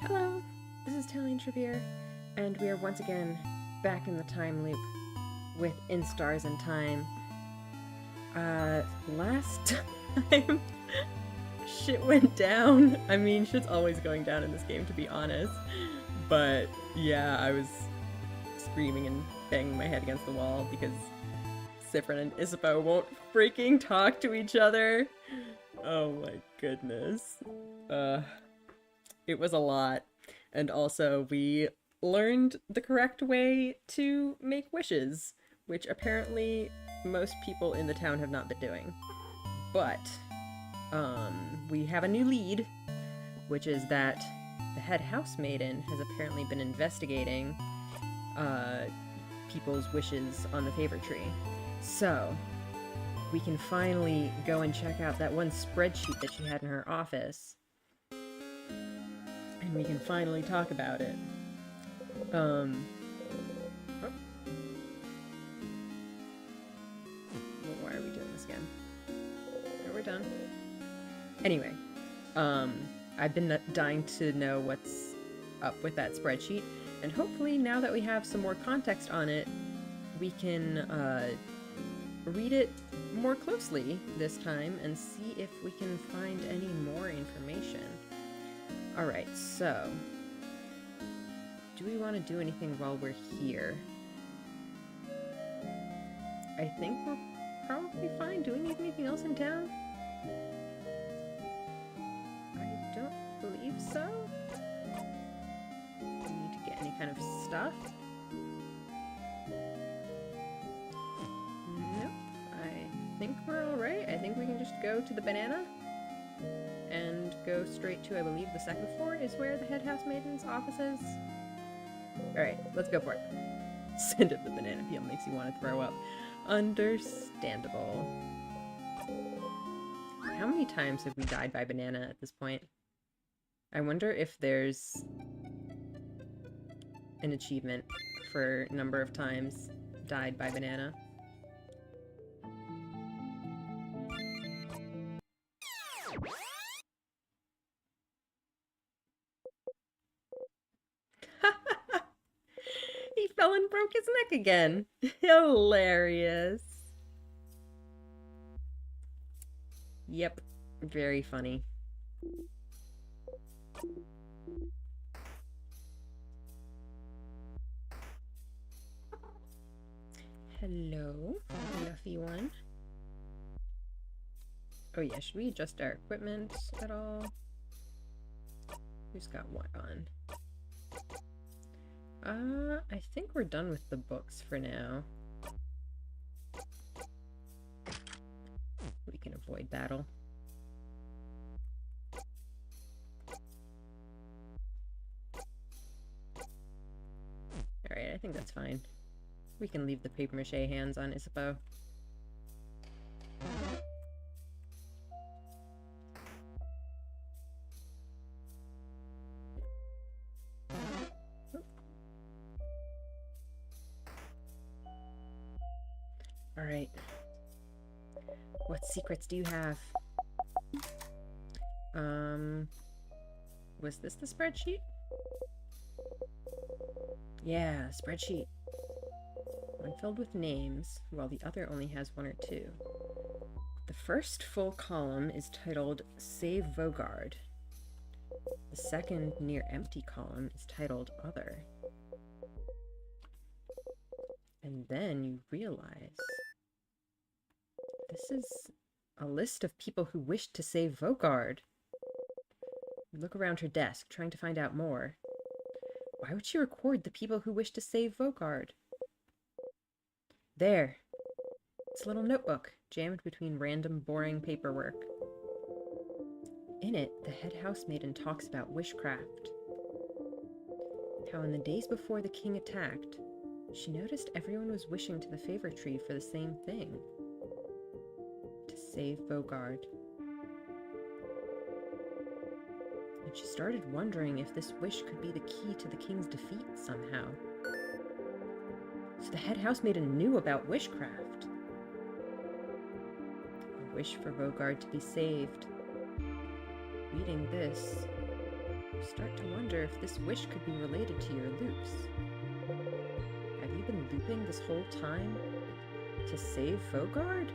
Hello, this is Talene Trevier, and we are once again back in the time loop with In Stars and Time. Last time, shit went down. I mean, shit's always going down in this game, to be honest. But yeah, I was screaming and banging my head against the wall because Sifrin and Isabeau won't freaking talk to each other. Oh my goodness. It was a lot. And also, we learned the correct way to make wishes, which apparently most people in the town have not been doing. But, we have a new lead, which is that the head housemaiden has apparently been investigating, people's wishes on the favor tree. So, we can finally go and check out that one spreadsheet that she had in her office. And we can finally talk about it. Oh. Why are we doing this again? No, we're done. Anyway, I've been dying to know what's up with that spreadsheet, and hopefully now that we have some more context on it, we can read it more closely this time and see if we can find any more information. Alright, so do we want to do anything while we're here? I think we're probably fine. Do we need anything else in town? I don't believe so. Do we need to get any kind of stuff? Nope. I think we're alright. I think we can just go to the banana and go straight to, I believe, the second floor is where the head housemaiden's office is. Alright, let's go for it. Scent of the banana peel makes you want to throw up. Understandable. How many times have we died by banana at this point? I wonder if there's an achievement for number of times died by banana. He fell and broke his neck again. Hilarious. Yep, very funny. Hello, fluffy one. Oh yeah, should we adjust our equipment at all? Who's got what on? I think we're done with the books for now. We can avoid battle. Alright, I think that's fine. We can leave the papier-mâché hands on Isabeau. Alright. What secrets do you have? Was this the spreadsheet? Yeah, spreadsheet. One filled with names, while the other only has one or two. The first full column is titled Save Vogard. The second near empty column is titled Other. And then you realize this is a list of people who wished to save Vogard. You look around her desk, trying to find out more. Why would she record the people who wish to save Vogard? There. It's a little notebook, jammed between random, boring paperwork. In it, the head housemaiden talks about wishcraft. How in the days before the king attacked, she noticed everyone was wishing to the favor tree for the same thing. To save Vogard. And she started wondering if this wish could be the key to the king's defeat somehow. So the head housemaiden knew about wishcraft. A wish for Vogard to be saved. Reading this, Start to wonder if this wish could be related to your loops. Have you been looping this whole time to save Vogard?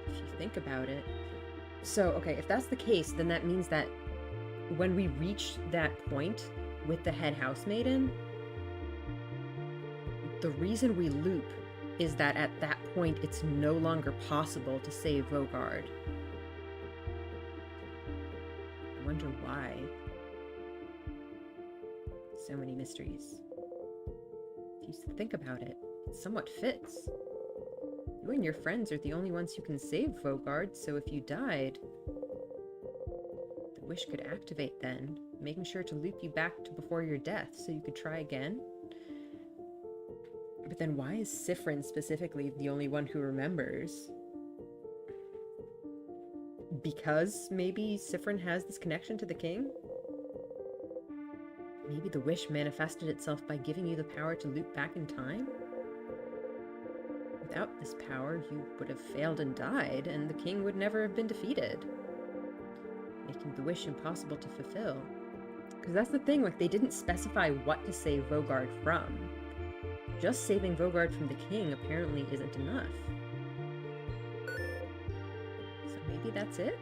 If you think about it. So, okay, if that's the case, then that means that when we reach that point with the head housemaiden, the reason we loop is that at that point it's no longer possible to save Vogard. I wonder why. So many mysteries. If you think about it, it somewhat fits. You and your friends are the only ones who can save Vogard, so if you died, the wish could activate then, making sure to loop you back to before your death so you could try again. But then why is Sifrin specifically the only one who remembers? Because maybe Sifrin has this connection to the king? Maybe the wish manifested itself by giving you the power to loop back in time? Without this power, you would have failed and died, and the king would never have been defeated, making the wish impossible to fulfill. Because that's the thing, like, they didn't specify what to save Vogard from. Just saving Vogard from the king apparently isn't enough. So maybe that's it?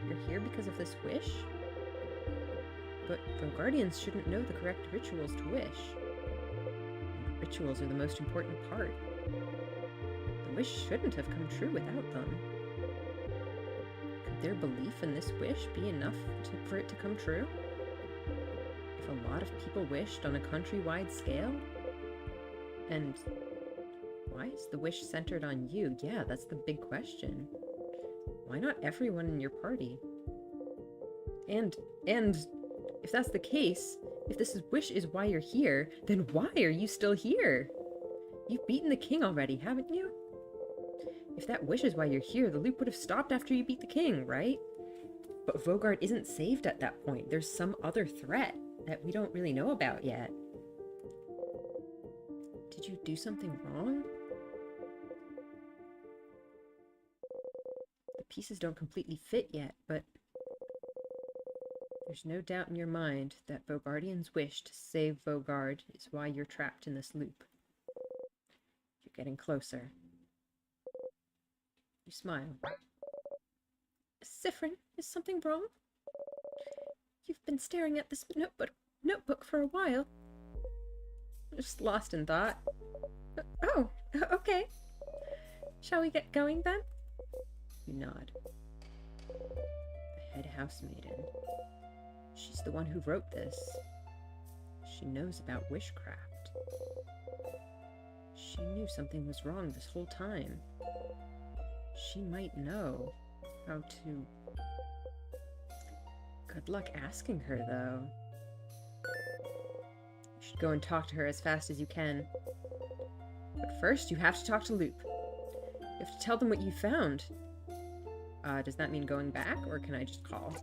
You're here because of this wish? But Vogardians shouldn't know the correct rituals to wish. And rituals are the most important part. The wish shouldn't have come true without them. Could their belief in this wish be enough for it to come true? If a lot of people wished on a countrywide scale? And why is the wish centered on you? Yeah, that's the big question. Why not everyone in your party? And if that's the case, if this wish is why you're here, then why are you still here? You've beaten the king already, haven't you? If that wish is why you're here, the loop would have stopped after you beat the king, right? But Vogard isn't saved at that point. There's some other threat that we don't really know about yet. Did you do something wrong? The pieces don't completely fit yet, but there's no doubt in your mind that Vogardian's wish to save Vogard is why you're trapped in this loop. You're getting closer. You smile. Sifrin, is something wrong? You've been staring at this notebook for a while. Just lost in thought. Oh, okay. Shall we get going then? You nod. The head housemaiden. She's the one who wrote this. She knows about witchcraft. She knew something was wrong this whole time. She might know how to... Good luck asking her, though. You should go and talk to her as fast as you can. But first, you have to talk to Loop. You have to tell them what you found. Does that mean going back, or can I just call?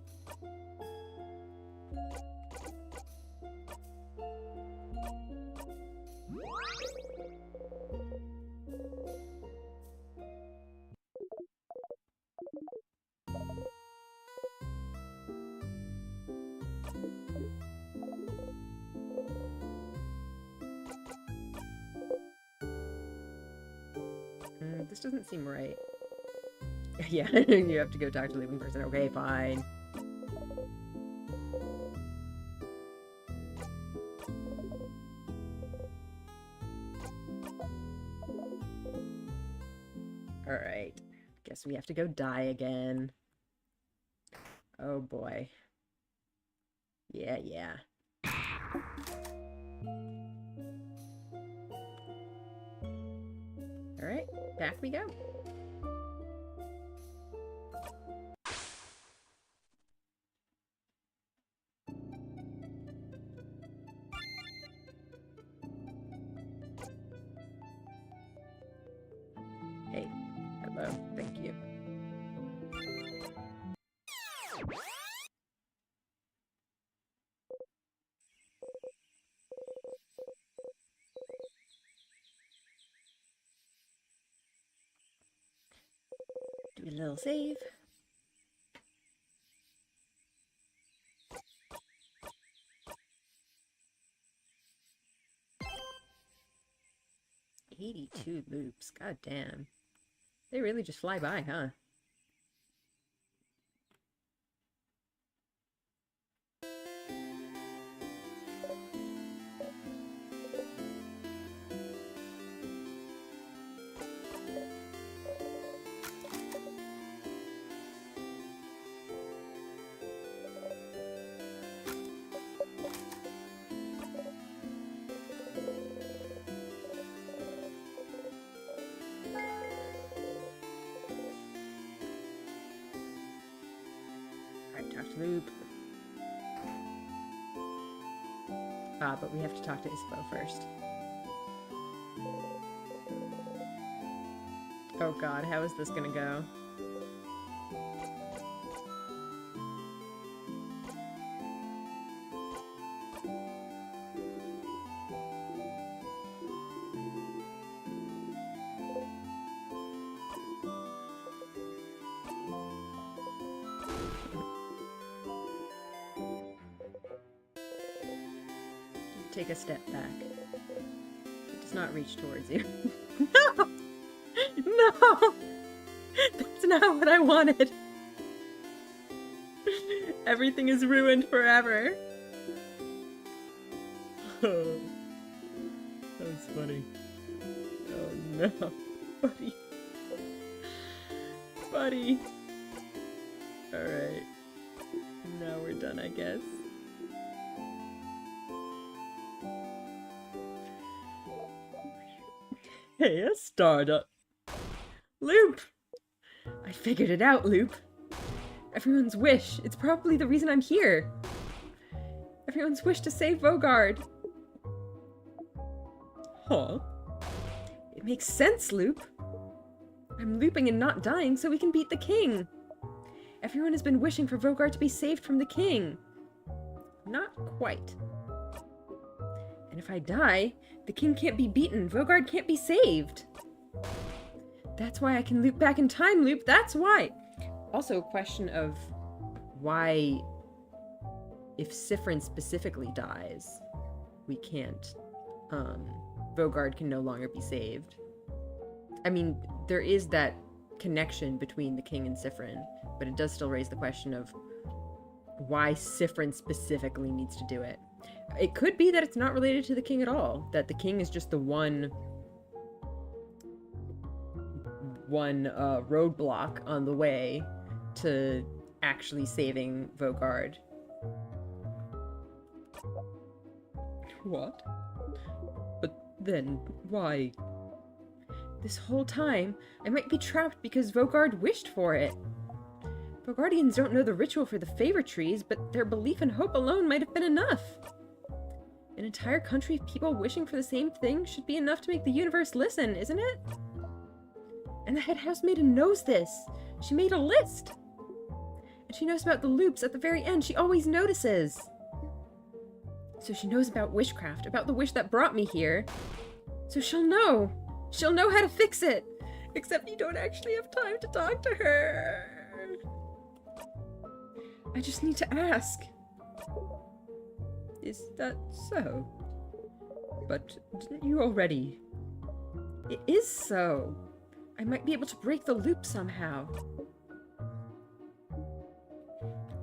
This doesn't seem right. Yeah, you have to go talk to Loop in person. Okay, fine. Alright. Guess we have to go die again. Oh boy. Yeah, yeah. Alright, back we go. Hey, hello, thank you. Do a little save. 82 loops. God damn. They really just fly by, huh? Alright, talk to Loop. Ah, but we have to talk to Isabeau first. Oh god, how is this gonna go? Take a step back. It does not reach towards you. No! No! That's not what I wanted. Everything is ruined forever. Oh, that was funny. Oh no. Buddy. Buddy. Alright. Now we're done, I guess. Hey, a Stardust. Loop! I figured it out, Loop. Everyone's wish. It's probably the reason I'm here. Everyone's wish to save Vogard. Huh? It makes sense, Loop. I'm looping and not dying so we can beat the king. Everyone has been wishing for Vogard to be saved from the king. Not quite. And if I die, the king can't be beaten, Vogard can't be saved. That's why I can loop back in time, Loop, that's why! Also, a question of why, if Siffrin specifically dies, we can't, Vogard can no longer be saved. I mean, there is that connection between the king and Siffrin, but it does still raise the question of why Siffrin specifically needs to do it. It could be that it's not related to the king at all, that the king is just the one roadblock on the way to actually saving Vogard. What? But then, why? This whole time, I might be trapped because Vogard wished for it. Vogardians don't know the ritual for the favor trees, but their belief and hope alone might have been enough. An entire country of people wishing for the same thing should be enough to make the universe listen, isn't it? And the head housemaiden knows this. She made a list. And she knows about the loops at the very end. She always notices. So she knows about witchcraft, about the wish that brought me here. So she'll know. She'll know how to fix it. Except you don't actually have time to talk to her. I just need to ask. Is that so? But didn't you already? It is so. I might be able to break the loop somehow.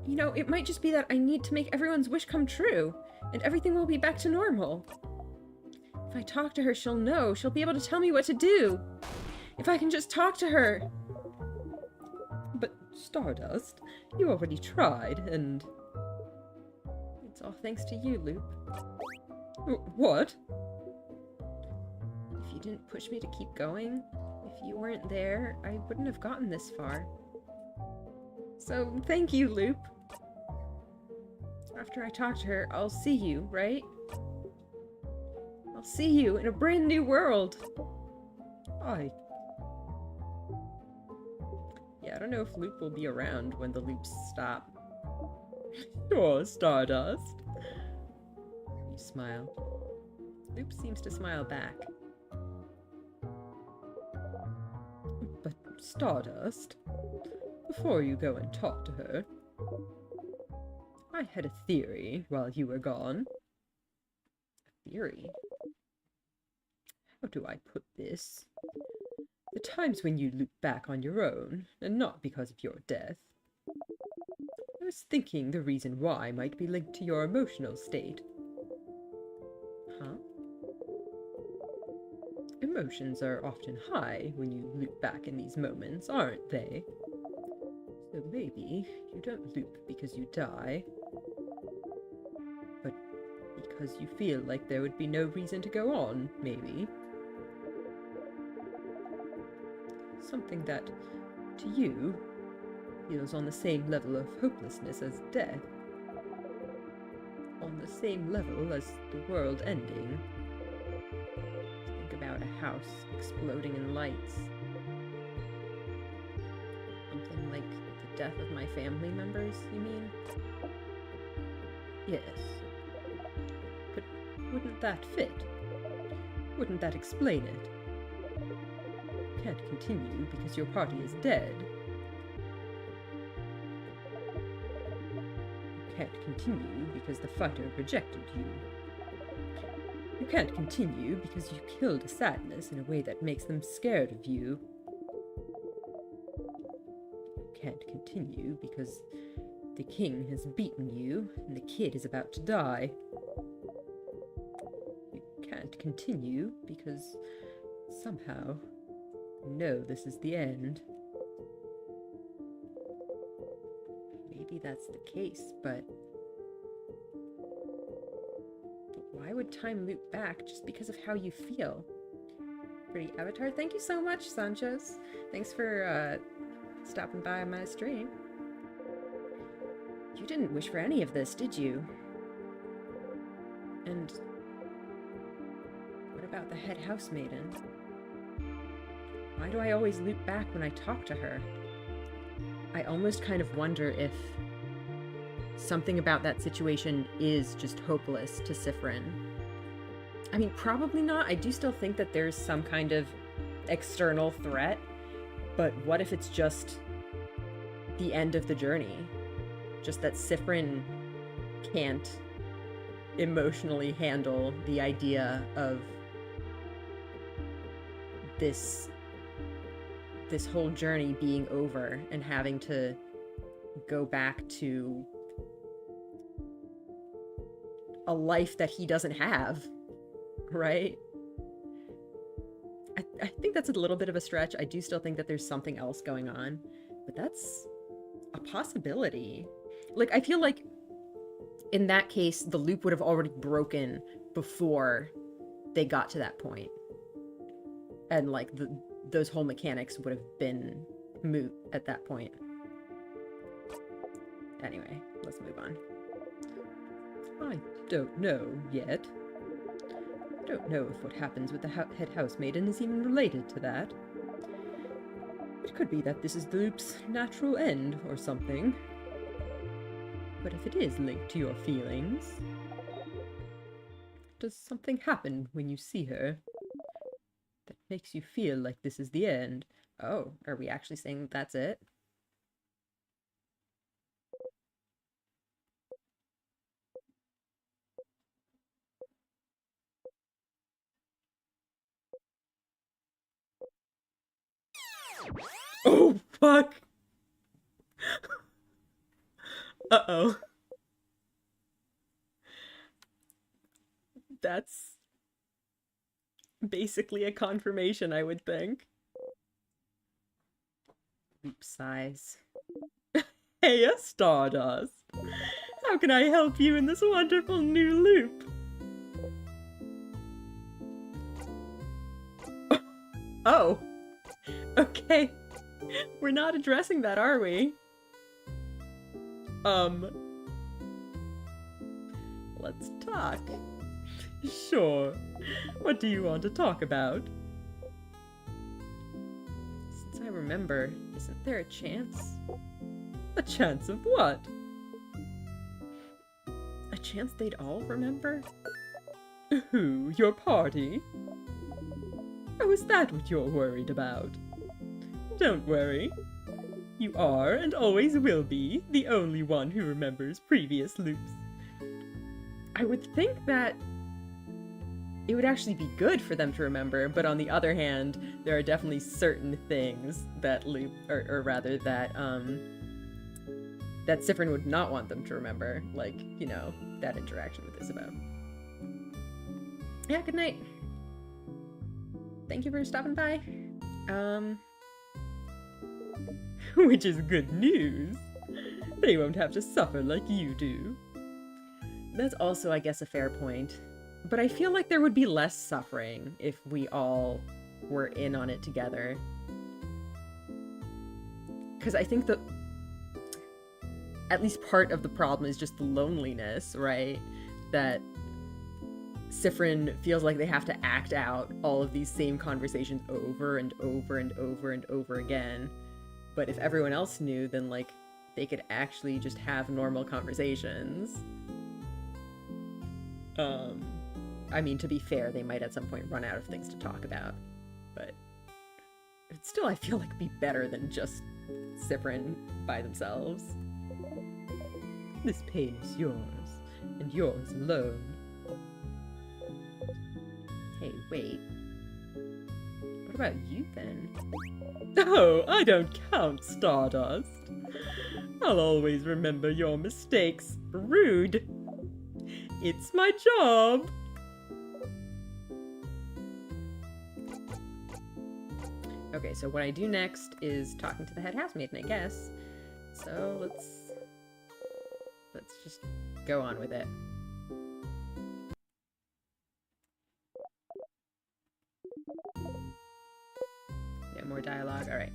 You know, it might just be that I need to make everyone's wish come true, and everything will be back to normal. If I talk to her, she'll know. She'll be able to tell me what to do. If I can just talk to her. But Stardust, you already tried, and... It's all thanks to you, Loop. What? If you didn't push me to keep going, if you weren't there, I wouldn't have gotten this far. So, thank you, Loop. After I talk to her, I'll see you, right? I'll see you in a brand new world. Yeah, I don't know if Loop will be around when the loops stop. Sure, Stardust. You smile. Loop seems to smile back. But Stardust, before you go and talk to her, I had a theory while you were gone. A theory? how do I put this? The times when you loop back on your own, and not because of your death. I was thinking the reason why might be linked to your emotional state. Huh? Emotions are often high when you loop back in these moments, aren't they? So maybe you don't loop because you die, but because you feel like there would be no reason to go on, maybe. Something that, to you, feels on the same level of hopelessness as death. On the same level as the world ending. Think about a house exploding in lights. Something like the death of my family members, you mean? Yes. But wouldn't that fit? Wouldn't that explain it? You can't continue because your party is dead. You can't continue because the fighter rejected you. You can't continue because you killed a sadness in a way that makes them scared of you. You can't continue because the king has beaten you and the kid is about to die. You can't continue because somehow you know this is the end. Maybe that's the case, but why would time loop back just because of how you feel? Pretty avatar. Thank you so much, Sanchos. Thanks for stopping by my stream. You didn't wish for any of this, did you? And what about the head housemaiden? Why do I always loop back when I talk to her? I almost kind of wonder if something about that situation is just hopeless to Sifrin. I mean, probably not. I do still think that there's some kind of external threat, but what if it's just the end of the journey? Just that Sifrin can't emotionally handle the idea of this whole journey being over and having to go back to a life that he doesn't have, right? I think that's a little bit of a stretch. I do still think that there's something else going on, but that's a possibility. Like, I feel like in that case, the loop would have already broken before they got to that point. And like those whole mechanics would have been moot at that point. Anyway, let's move on. I don't know yet. I don't know if what happens with the head housemaiden is even related to that. It could be that this is the loop's natural end or something. But if it is linked to your feelings, does something happen when you see her that makes you feel like this is the end? Oh, are we actually saying that that's it? Oh, fuck! Uh-oh. That's basically a confirmation, I would think. Loop size. Hey, Stardust! How can I help you in this wonderful new loop? Oh. Okay. We're not addressing that, are we? Let's talk. Sure. What do you want to talk about? Since I remember, isn't there a chance? A chance of what? A chance they'd all remember? Who? Your party? Oh, is that what you're worried about? Don't worry. You are, and always will be, the only one who remembers previous loops. I would think that it would actually be good for them to remember, but on the other hand, there are definitely certain things that Loop, or rather that Sifrin would not want them to remember, like, you know, that interaction with Isabeau. Yeah, good night. Thank you for stopping by. Which is good news. They won't have to suffer like you do. That's also, I guess, a fair point. But I feel like there would be less suffering if we all were in on it together. Because I think that at least part of the problem is just the loneliness, right? That Sifrin feels like they have to act out all of these same conversations over and over and over and over again. But if everyone else knew, then, like, they could actually just have normal conversations. I mean, to be fair, they might at some point run out of things to talk about. But still, I feel like it'd be better than just Sifrin by themselves. This pain is yours, and yours alone. Hey, wait. What about you, then? Oh, I don't count, Stardust. I'll always remember your mistakes. Rude. It's my job. Okay, so what I do next is talking to the head housemaiden, I guess. So let's just go on with it. Yeah, more dialogue. All right.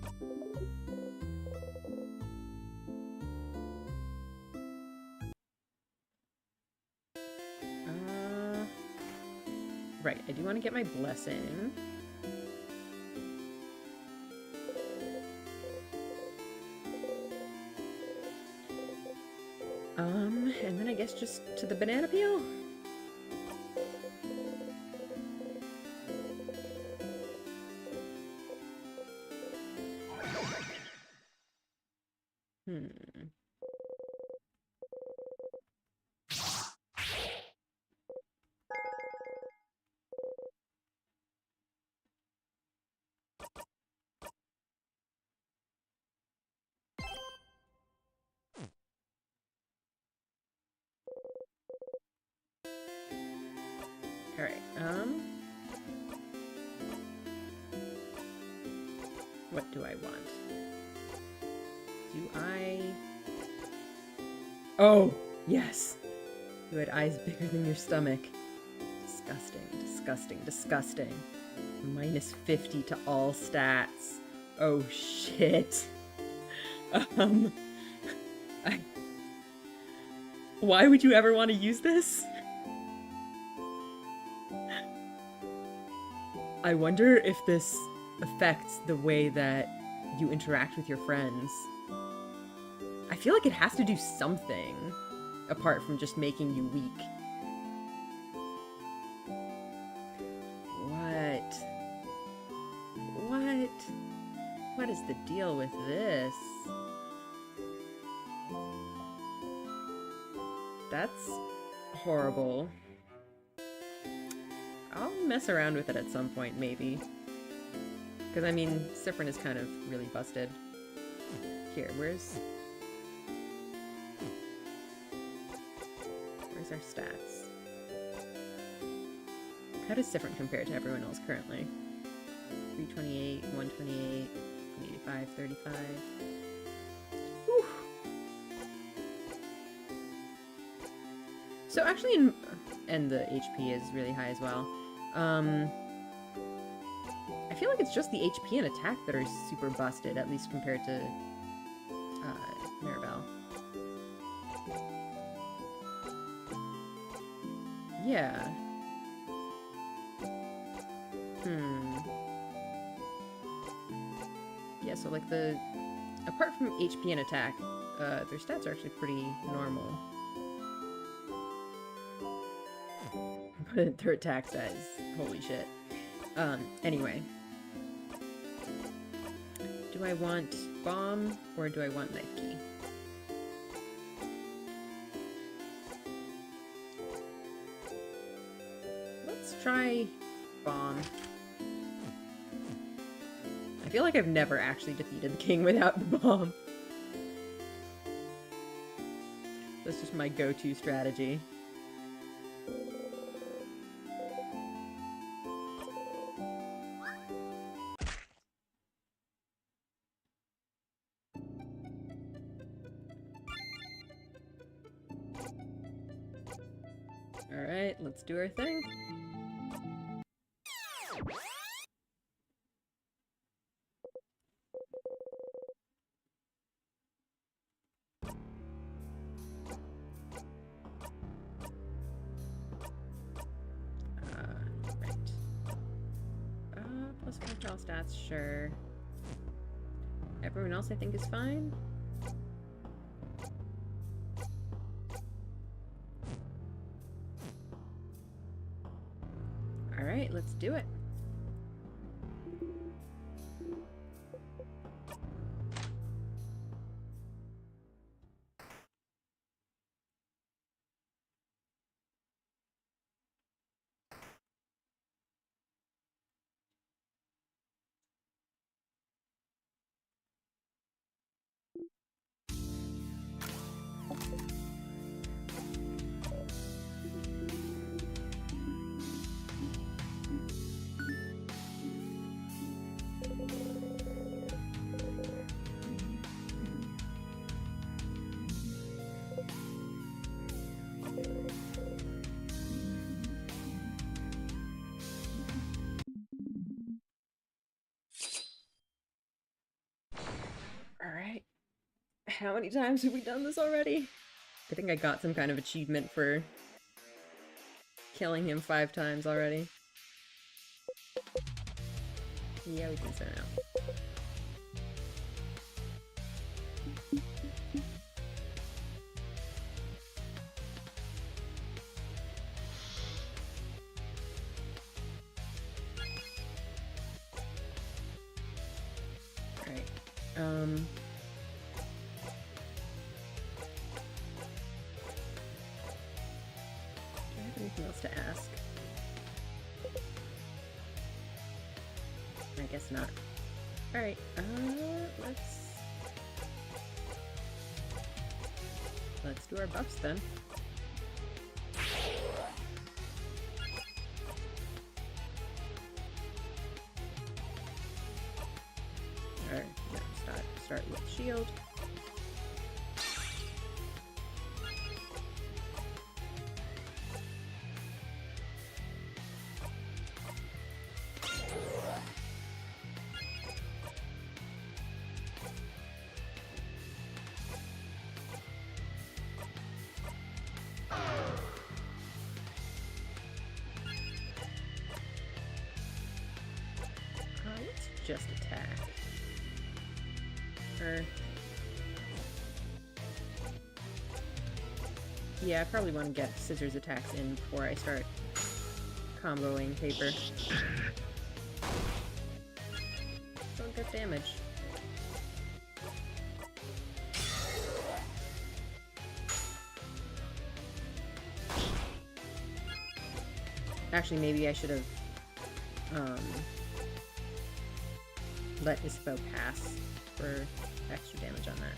Right, I do want to get my blessing. And then I guess just to the banana peel? Alright, what do I want? Do I... Oh, yes! You had eyes bigger than your stomach. Disgusting, disgusting, disgusting. Minus 50 to all stats. Oh, shit. Why would you ever want to use this? I wonder if this affects the way that you interact with your friends. I feel like it has to do something, apart from just making you weak. What is the deal with this? That's horrible. I'll mess around with it at some point, maybe. Because, I mean, Sifrin is kind of really busted. Here, where's our stats? How does Sifrin compare to everyone else currently? 328, 128, 85, 35. Whew. So actually, and the HP is really high as well. I feel like it's just the HP and attack that are super busted, at least compared to Maribel. Yeah. Yeah, so like apart from HP and attack, their stats are actually pretty normal. But their attack stat is holy shit. Anyway. Do I want bomb or do I want knife key? Let's try bomb. I feel like I've never actually defeated the king without the bomb. That's just my go-to strategy. Alright, let's do our thing. Right. Plus 5 to all stats, sure. Everyone else I think is fine. Alright, let's do it. Alright. How many times have we done this already? I think I got some kind of achievement for killing him 5 times already. Yeah, we think so now. Alright. Do I have anything else to ask? I guess not. Alright, let's do our buffs then. Alright, start with shield. Let's just attack. Yeah, I probably want to get scissors attacks in before I start comboing paper. Don't get damage. Actually, maybe I should have let his foe pass for extra damage on that.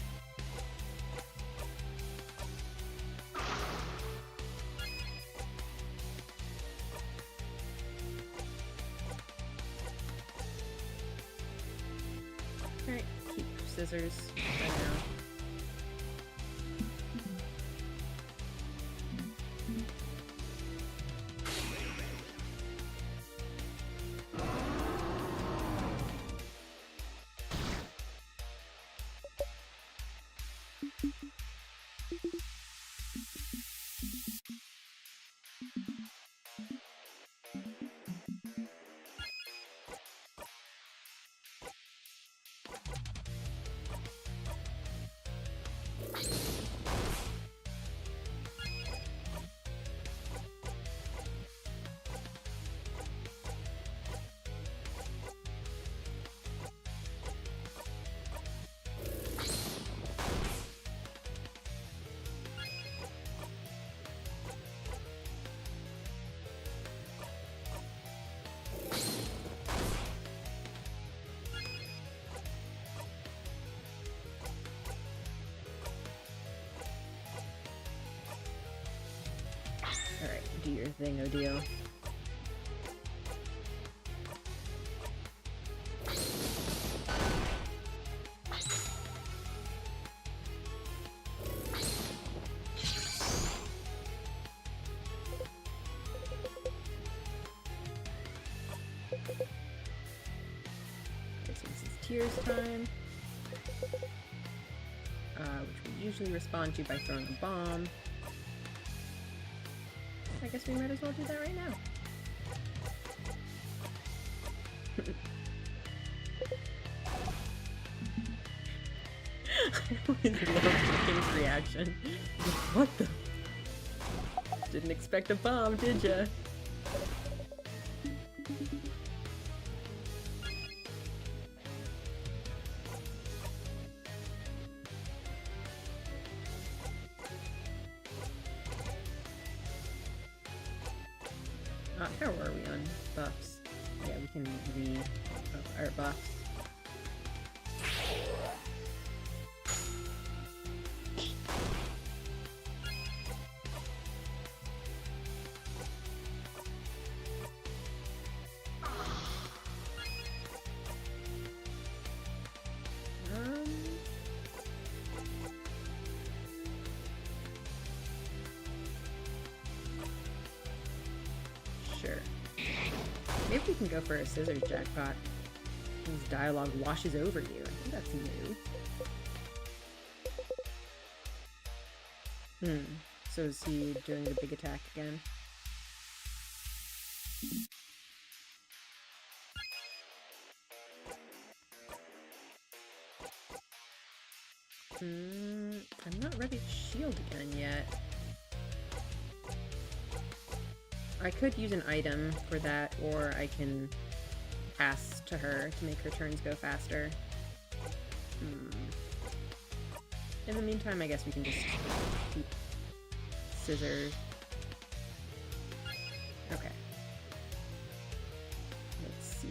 Alright, keep scissors for now. do your thing, Odile. Tears time, which we usually respond to by throwing a bomb. I guess we might as well do that right now. I always love King's reaction. What the? Didn't expect a bomb, did ya? How are we on buffs? Yeah, we can re-up our buffs. Sure. Maybe we can go for a scissors jackpot. His dialogue washes over you. I think that's new. So is he doing the big attack again? I'm not ready to shield again yet. I could use an item for that, or I can pass to her to make her turns go faster. In the meantime, I guess we can just keep scissors. Okay. Let's see.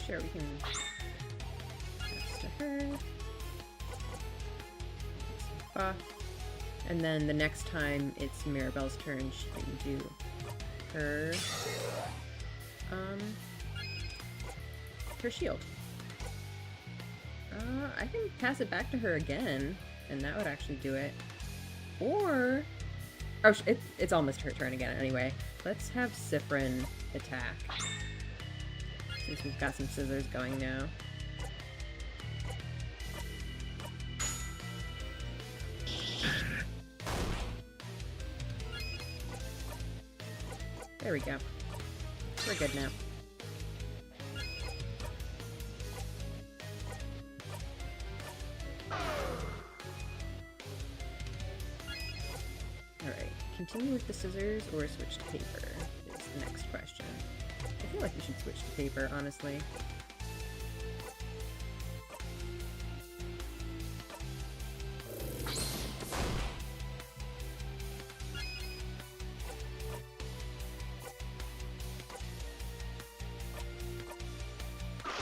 Sure, we can pass to her. Buff. And then the next time it's Mirabelle's turn, she can do her her shield. I can pass it back to her again, and that would actually do it. Or oh, it's almost her turn again anyway. Let's have Cyprin attack. Since we've got some scissors going now. There we go. We're good now. Alright, continue with the scissors or switch to paper is the next question. I feel like we should switch to paper, honestly.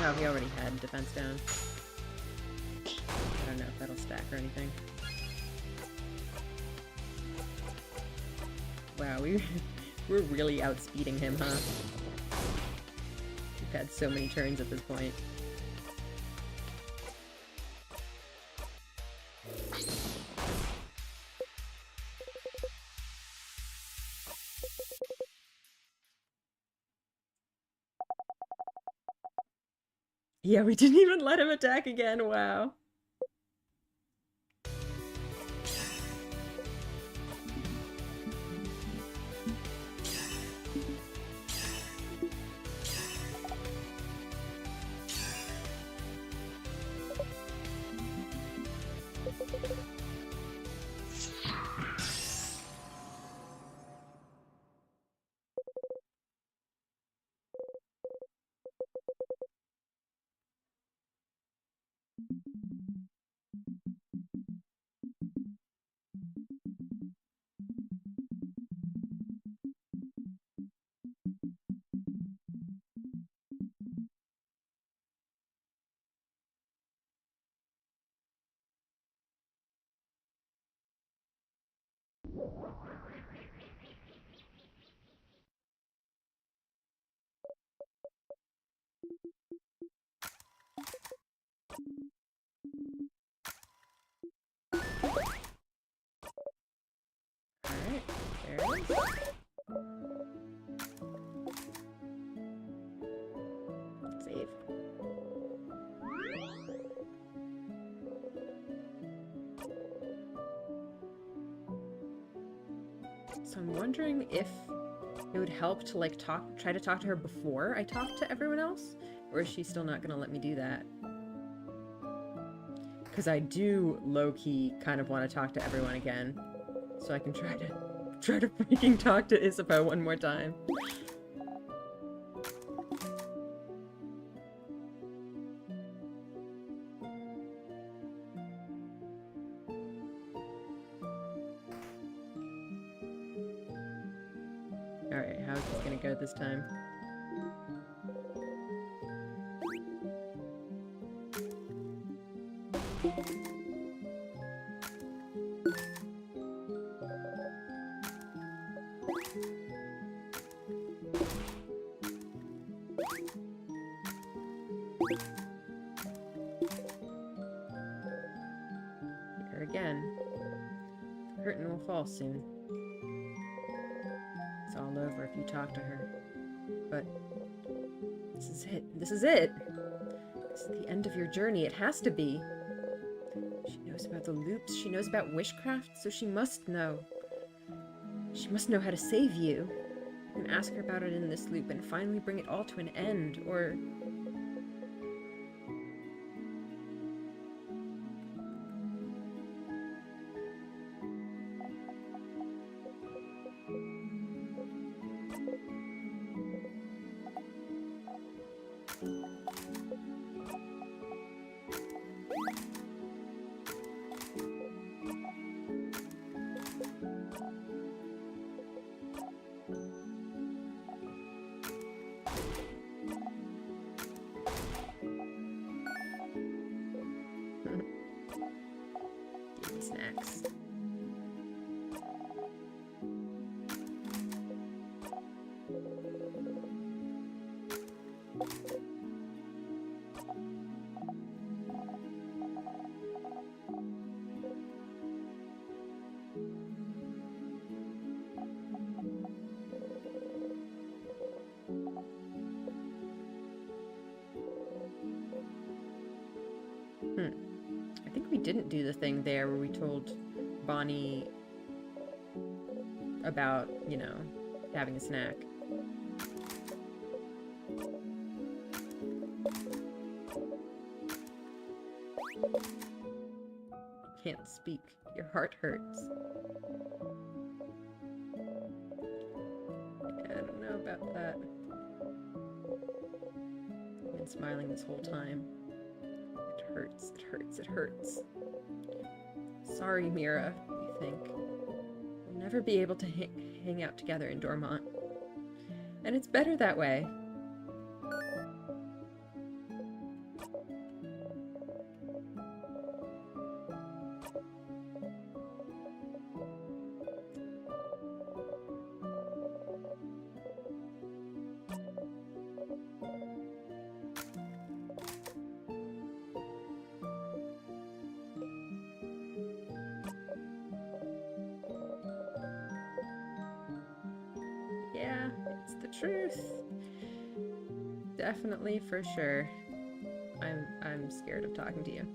Oh, he already had defense down. I don't know if that'll stack or anything. Wow, we're really outspeeding him, huh? We've had so many turns at this point. Yeah, we didn't even let him attack again, wow. So I'm wondering if it would help to like try to talk to her before I talk to everyone else, or is she still not gonna let me do that? Because I do low-key kind of want to talk to everyone again, so I can try to freaking talk to Isabeau one more time. Alright, how's this gonna go this time? Here again. The curtain will fall soon. It's all over if you talk to her. But this is it. This is it! This is the end of your journey. It has to be. She knows about the loops. She knows about witchcraft, so she must know. She must know how to save you. You can ask her about it in this loop and finally bring it all to an end, or... Give me snacks. I think we didn't do the thing there where we told Bonnie about, you know, having a snack. Can't speak. Your heart hurts. Yeah, I don't know about that. I've been smiling this whole time. It hurts, it hurts, it hurts. Sorry, Mira, you think. We'll never be able to hang out together in Dormont. And it's better that way. Yeah, it's the truth. Definitely, for sure. I'm scared of talking to you.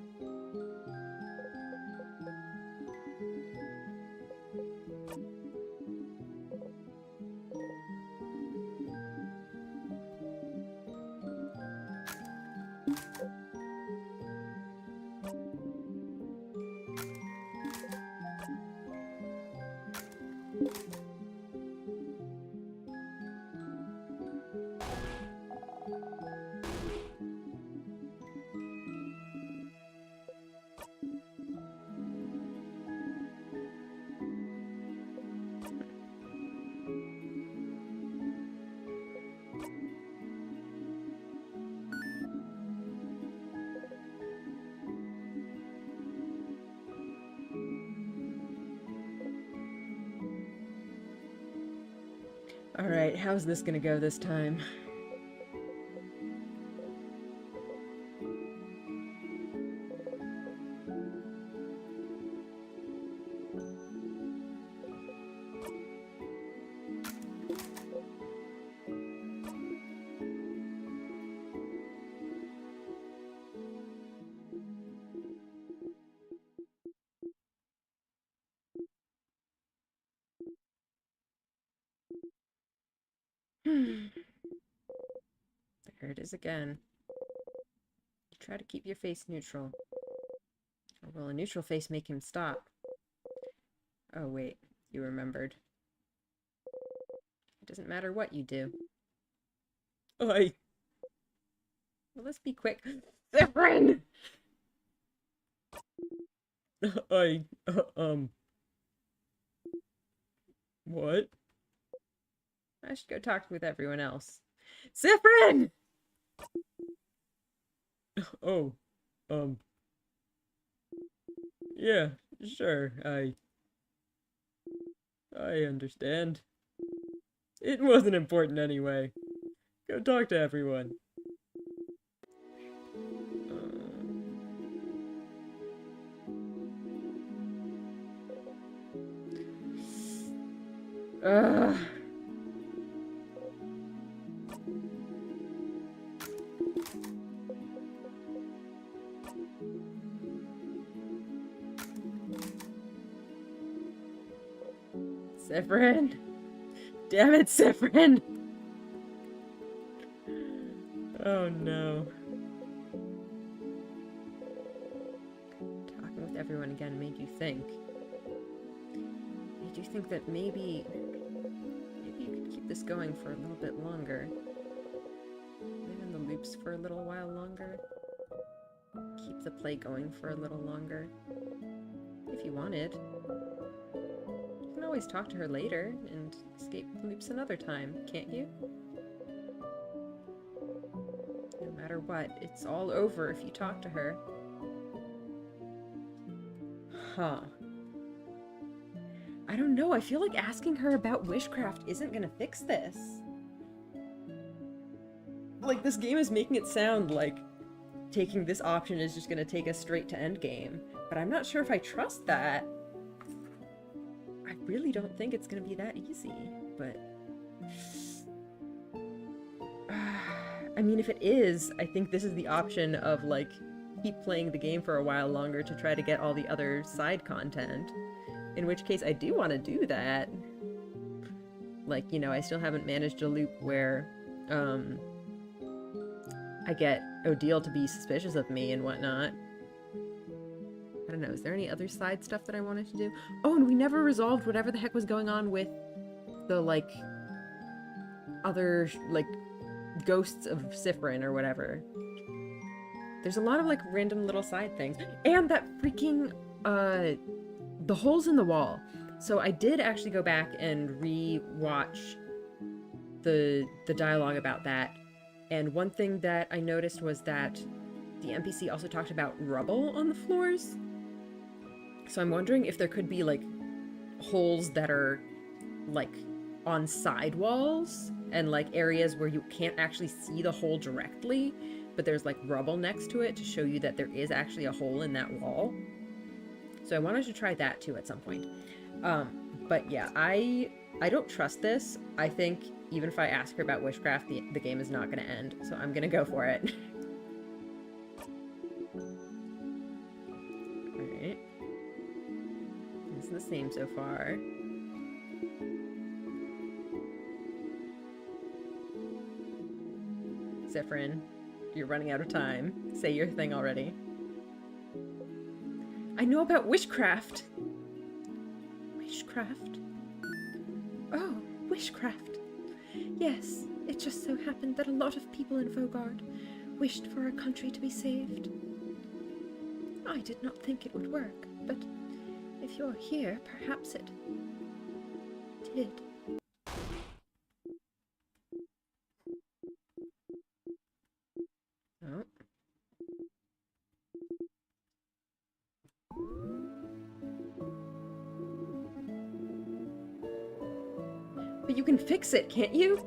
Alright, how's this gonna go this time? There it is again. Try to keep your face neutral. Or will a neutral face make him stop? Oh, wait. You remembered. It doesn't matter what you do. Oi! Well, let's be quick. Zephyrin! I, what? I should go talk with everyone else. Zephyrin! Oh, um, yeah, sure, I understand. It wasn't important anyway. Go talk to everyone. Ugh. Zephyrin. Damn it, Zephyrin. Oh no. Talking with everyone again made you think. Made you think that maybe you could keep this going for a little bit longer. Live in the loops for a little while longer. Keep the play going for a little longer. If you wanted. You can always talk to her later and escape the loops another time, can't you? No matter what, it's all over if you talk to her. Huh. I don't know, I feel like asking her about witchcraft isn't gonna fix this. Like, this game is making it sound like taking this option is just gonna take us straight to endgame, but I'm not sure if I trust that. I really don't think it's gonna be that easy, but... I mean, if it is, I think this is the option of, like, keep playing the game for a while longer to try to get all the other side content. In which case, I do want to do that. Like, you know, I still haven't managed a loop where, I get Odile to be suspicious of me and whatnot. I don't know, is there any other side stuff that I wanted to do? Oh, and we never resolved whatever the heck was going on with the, like, other, like, ghosts of Cypherin or whatever. There's a lot of, like, random little side things. And that freaking, the holes in the wall. So I did actually go back and re-watch the dialogue about that. And one thing that I noticed was that the NPC also talked about rubble on the floors. So I'm wondering if there could be, like, holes that are, like, on side walls and, like, areas where you can't actually see the hole directly, but there's, like, rubble next to it to show you that there is actually a hole in that wall. So I wanted to try that too at some point. But yeah, I don't trust this. I think even if I ask her about witchcraft, the game is not going to end. So I'm going to go for it. Alright. It's the same so far. Zephyrin, you're running out of time. Say your thing already. I know about witchcraft. Witchcraft? Oh, witchcraft. Yes, it just so happened that a lot of people in Vogard wished for our country to be saved. I did not think it would work, but if you're here, perhaps it did. Oh. But you can fix it, can't you?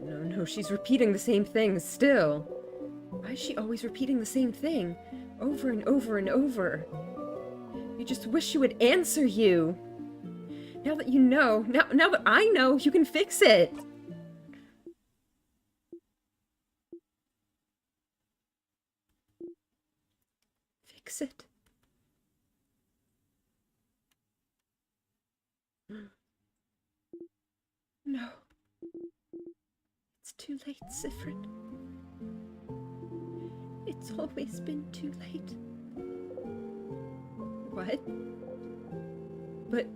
No, she's repeating the same thing still. Why is she always repeating the same thing? Over and over and over. You just wish she would answer you. Now that you know, now that I know, you can fix it. Fix it. No. It's too late, Sifrin. It's always been too late. What? But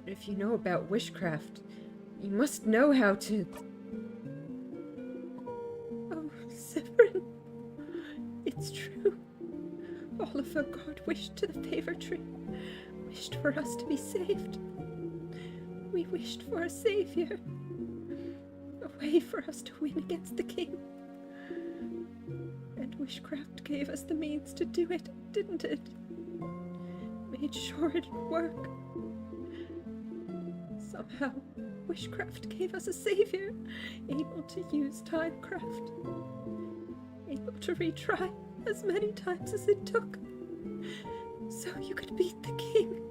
if you know about witchcraft, you must know how to... Oh, Sifrin. It's true. All of God wished to the favor tree, wished for us to be saved. We wished for a savior, a way for us to win against the king. And witchcraft gave us the means to do it, didn't it? Made sure it'd work. Somehow, witchcraft gave us a savior, able to use timecraft, able to retry as many times as it took, so you could beat the king.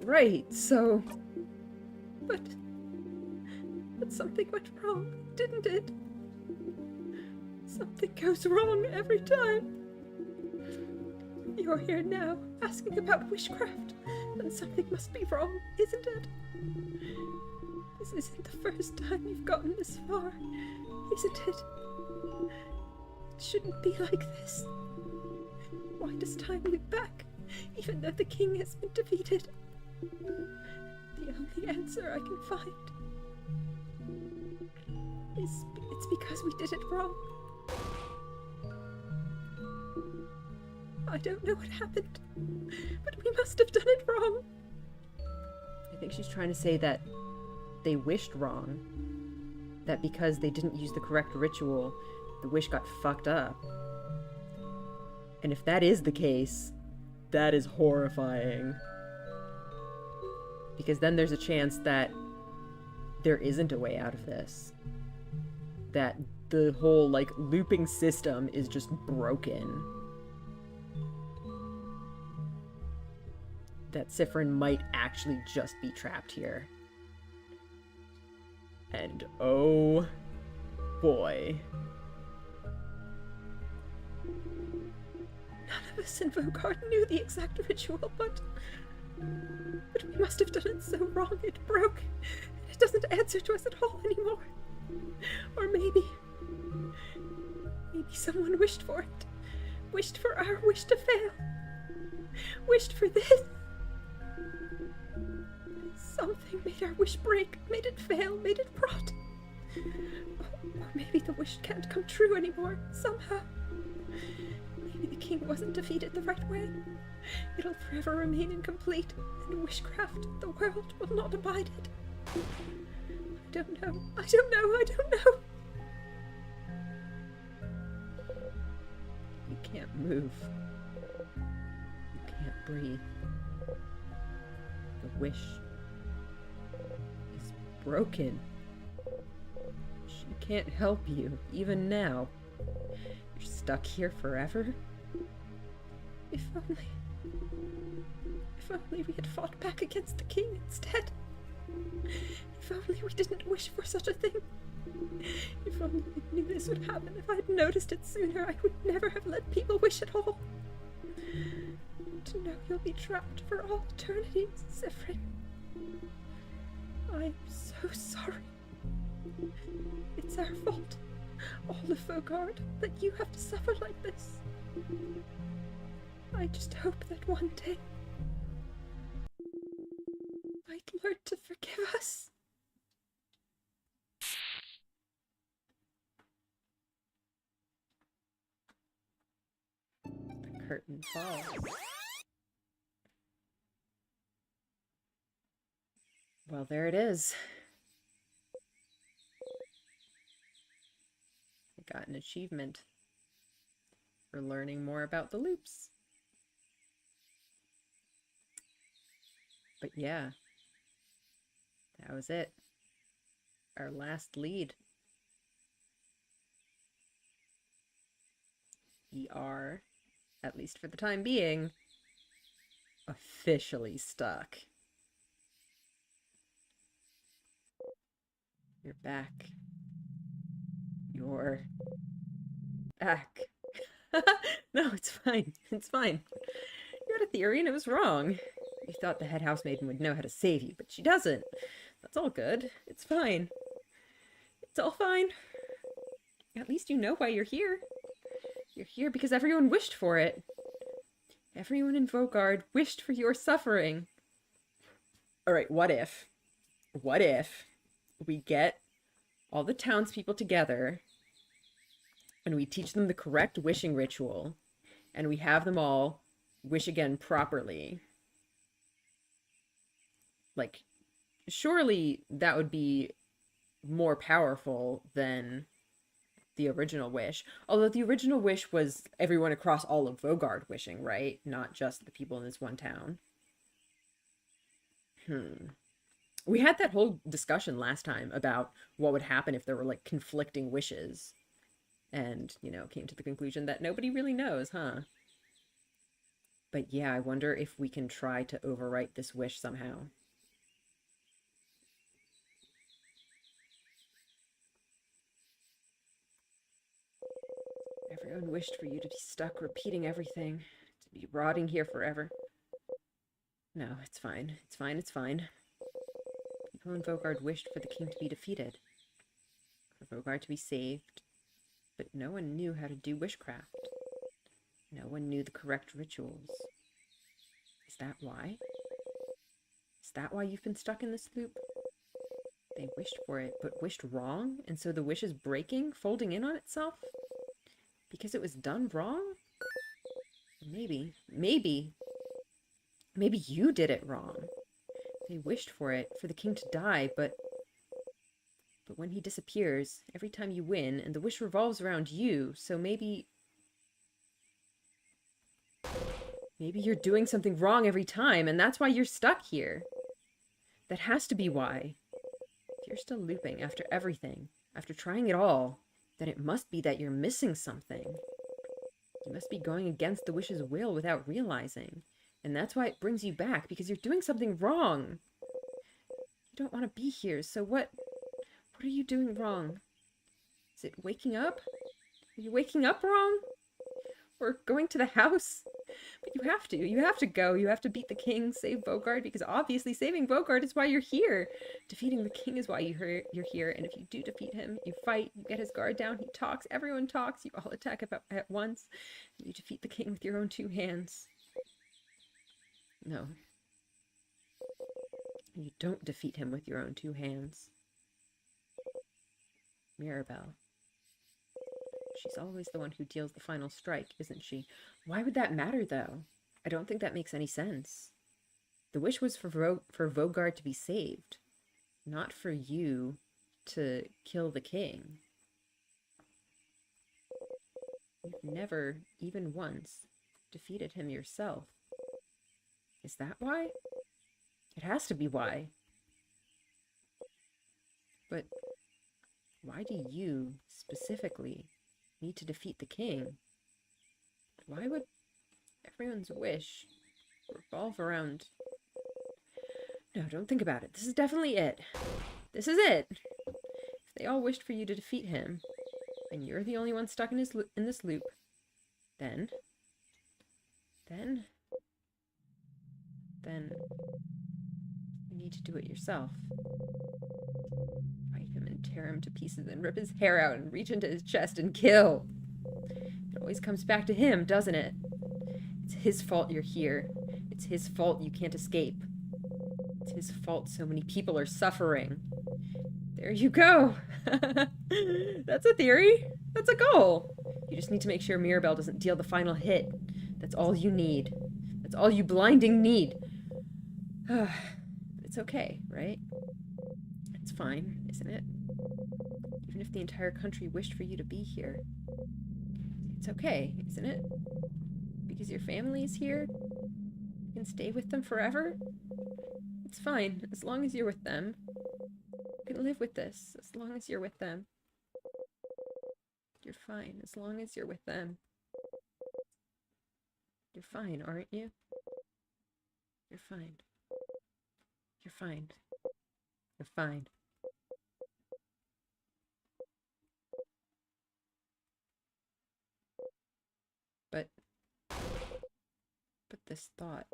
Right, so... But something went wrong, didn't it? Something goes wrong every time. You're here now, asking about witchcraft, then something must be wrong, isn't it? This isn't the first time you've gotten this far, isn't it? It shouldn't be like this. Why does time loop back, even though the king has been defeated? The only answer I can find is it's because we did it wrong. I don't know what happened, but we must have done it wrong. I think she's trying to say that they wished wrong. That because they didn't use the correct ritual, the wish got fucked up. And if that is the case, that is horrifying. Because then there's a chance that there isn't a way out of this. That the whole, like, looping system is just broken. That Sifrin might actually just be trapped here. And oh boy. None of us in Vogard knew the exact ritual, but we must have done it so wrong it broke. It doesn't answer to us at all anymore. Or maybe someone wished for it. Wished for our wish to fail. Wished for this. Something made our wish break, made it fail, made it rot. Or maybe the wish can't come true anymore, somehow. Maybe the king wasn't defeated the right way. It'll forever remain incomplete, and witchcraft, the world, will not abide it. I don't know. You can't move. You can't breathe. The wish is broken. She can't help you, even now. You're stuck here forever? If only we had fought back against the king instead. If only we didn't wish for such a thing. If only we knew this would happen. If I'd noticed it sooner, I would never have let people wish at all. To know you'll be trapped for all eternity, Sifrin. I'm so sorry. It's our fault, all of Vogard, that you have to suffer like this. I just hope that one day might learn to forgive us. The curtain falls. Well, there it is. I got an achievement for learning more about the loops. But yeah, that was it. Our last lead. We are, at least for the time being, officially stuck. You're back. You're back. No, it's fine. It's fine. You had a theory and it was wrong. You thought the head housemaiden would know how to save you, but she doesn't. That's all good. It's fine. It's all fine. At least you know why you're here. You're here because everyone wished for it. Everyone in Vogard wished for your suffering. Alright, what if we get all the townspeople together and we teach them the correct wishing ritual and we have them all wish again properly? Like, surely that would be more powerful than the original wish. Although the original wish was everyone across all of Vogard wishing, right? Not just the people in this one town. We had that whole discussion last time about what would happen if there were like conflicting wishes. And, came to the conclusion that nobody really knows, huh? But yeah, I wonder if we can try to overwrite this wish somehow. Everyone wished for you to be stuck repeating everything, to be rotting here forever. No, it's fine. It's fine. It's fine. People in Vogard wished for the king to be defeated, for Vogard to be saved, but no one knew how to do wishcraft. No one knew the correct rituals. Is that why? Is that why you've been stuck in this loop? They wished for it, but wished wrong, and so the wish is breaking, folding in on itself? Because it was done wrong? Maybe you did it wrong. They wished for it, for the king to die, but when he disappears, every time you win, and the wish revolves around you, so maybe you're doing something wrong every time, and that's why you're stuck here. That has to be why. If you're still looping after everything, after trying it all, then it must be that you're missing something. You must be going against the wish's will without realizing. And that's why it brings you back, because you're doing something wrong. You don't want to be here, so what are you doing wrong? Is it waking up? Are you waking up wrong? Or going to the house? But you have to go. You have to beat the king, save Vogard, because obviously saving Vogard is why you're here. Defeating the king is why you're here, and if you do defeat him, you fight, you get his guard down, he talks, everyone talks, you all attack at once, and you defeat the king with your own two hands. No. You don't defeat him with your own two hands. Mirabelle. She's always the one who deals the final strike, isn't she? Why would that matter, though? I don't think that makes any sense. The wish was for Vogard to be saved, not for you to kill the king. You've never, even once, defeated him yourself. Is that why? It has to be why. But why do you, specifically, need to defeat the king? Why would everyone's wish revolve around... No, don't think about it. This is definitely it. This is it. If they all wished for you to defeat him, and you're the only one stuck in this loop, then you need to do it yourself. Fight him and tear him to pieces and rip his hair out and reach into his chest and kill. It always comes back to him, doesn't it? It's his fault you're here. It's his fault you can't escape. It's his fault so many people are suffering. There you go. That's a theory. That's a goal. You just need to make sure Mirabelle doesn't deal the final hit. That's all you need. That's all you blinding need. It's okay, right? It's fine, isn't it? Even if the entire country wished for you to be here. It's okay, isn't it? Because your family is here? You can stay with them forever? It's fine, as long as you're with them. You can live with this, as long as you're with them. You're fine, as long as you're with them. You're fine, aren't you? You're fine. You're fine. You're fine. But this thought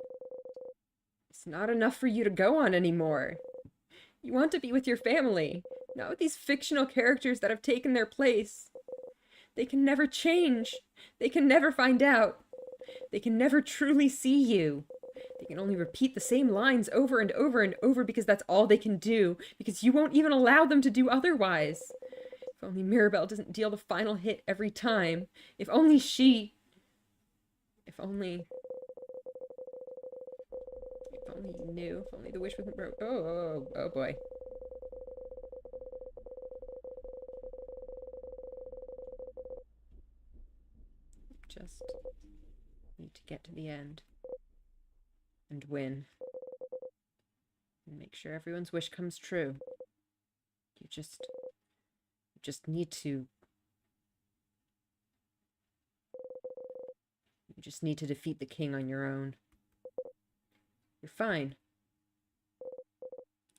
It's not enough for you to go on anymore. You want to be with your family, not with these fictional characters that have taken their place. They can never change. They can never find out. They can never truly see you. They can only repeat the same lines over and over and over because that's all they can do, because you won't even allow them to do otherwise. If only Mirabelle doesn't deal the final hit every time. If only she... If only... If only you knew. If only the wish wasn't broke. Oh boy. Just need to get to the end. And win. And make sure everyone's wish comes true. You just need to... You just need to defeat the king on your own. You're fine.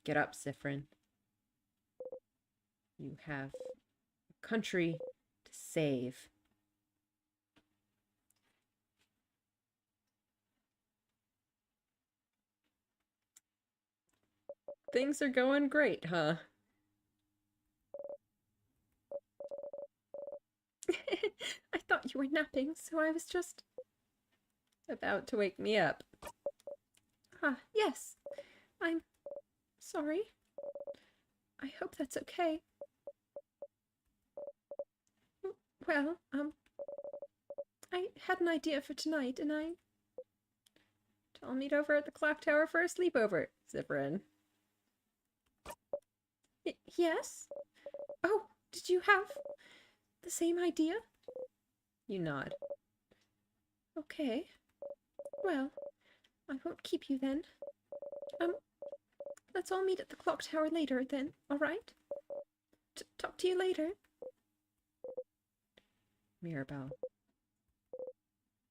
Get up, Siffrin. You have a country to save. Things are going great, huh? I thought you were napping, so I was just about to wake me up. Ah, yes. I'm sorry. I hope that's okay. Well, I had an idea for tonight, and I'll meet over at the clock tower for a sleepover, Siffrin. Yes? Oh, did you have the same idea? You nod. Okay. Well, I won't keep you then. Let's all meet at the clock tower later then, alright? Talk to you later. Mirabelle.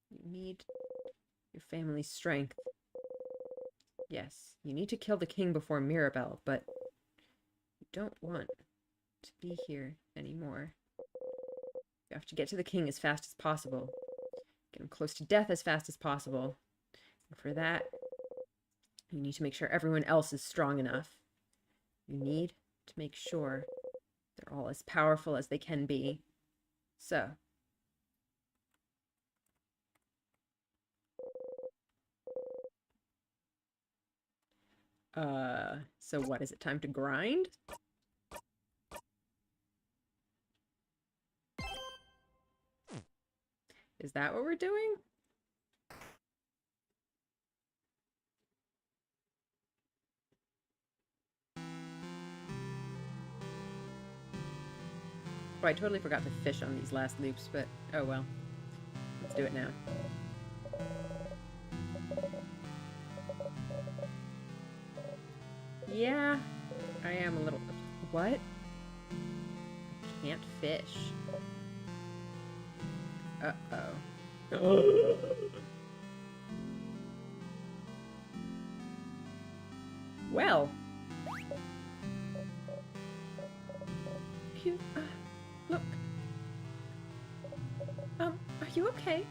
You need your family's strength. Yes, you need to kill the king before Mirabelle, but you don't want to be here anymore. You have to get to the king as fast as possible. Get him close to death as fast as possible. And for that, you need to make sure everyone else is strong enough. You need to make sure they're all as powerful as they can be. So, so what, is it time to grind? Is that what we're doing? Oh, I totally forgot to fish on these last loops, but oh well. Let's do it now. Yeah, I am a little... What? Can't fish. Uh-oh. Well. You, look. Are you okay?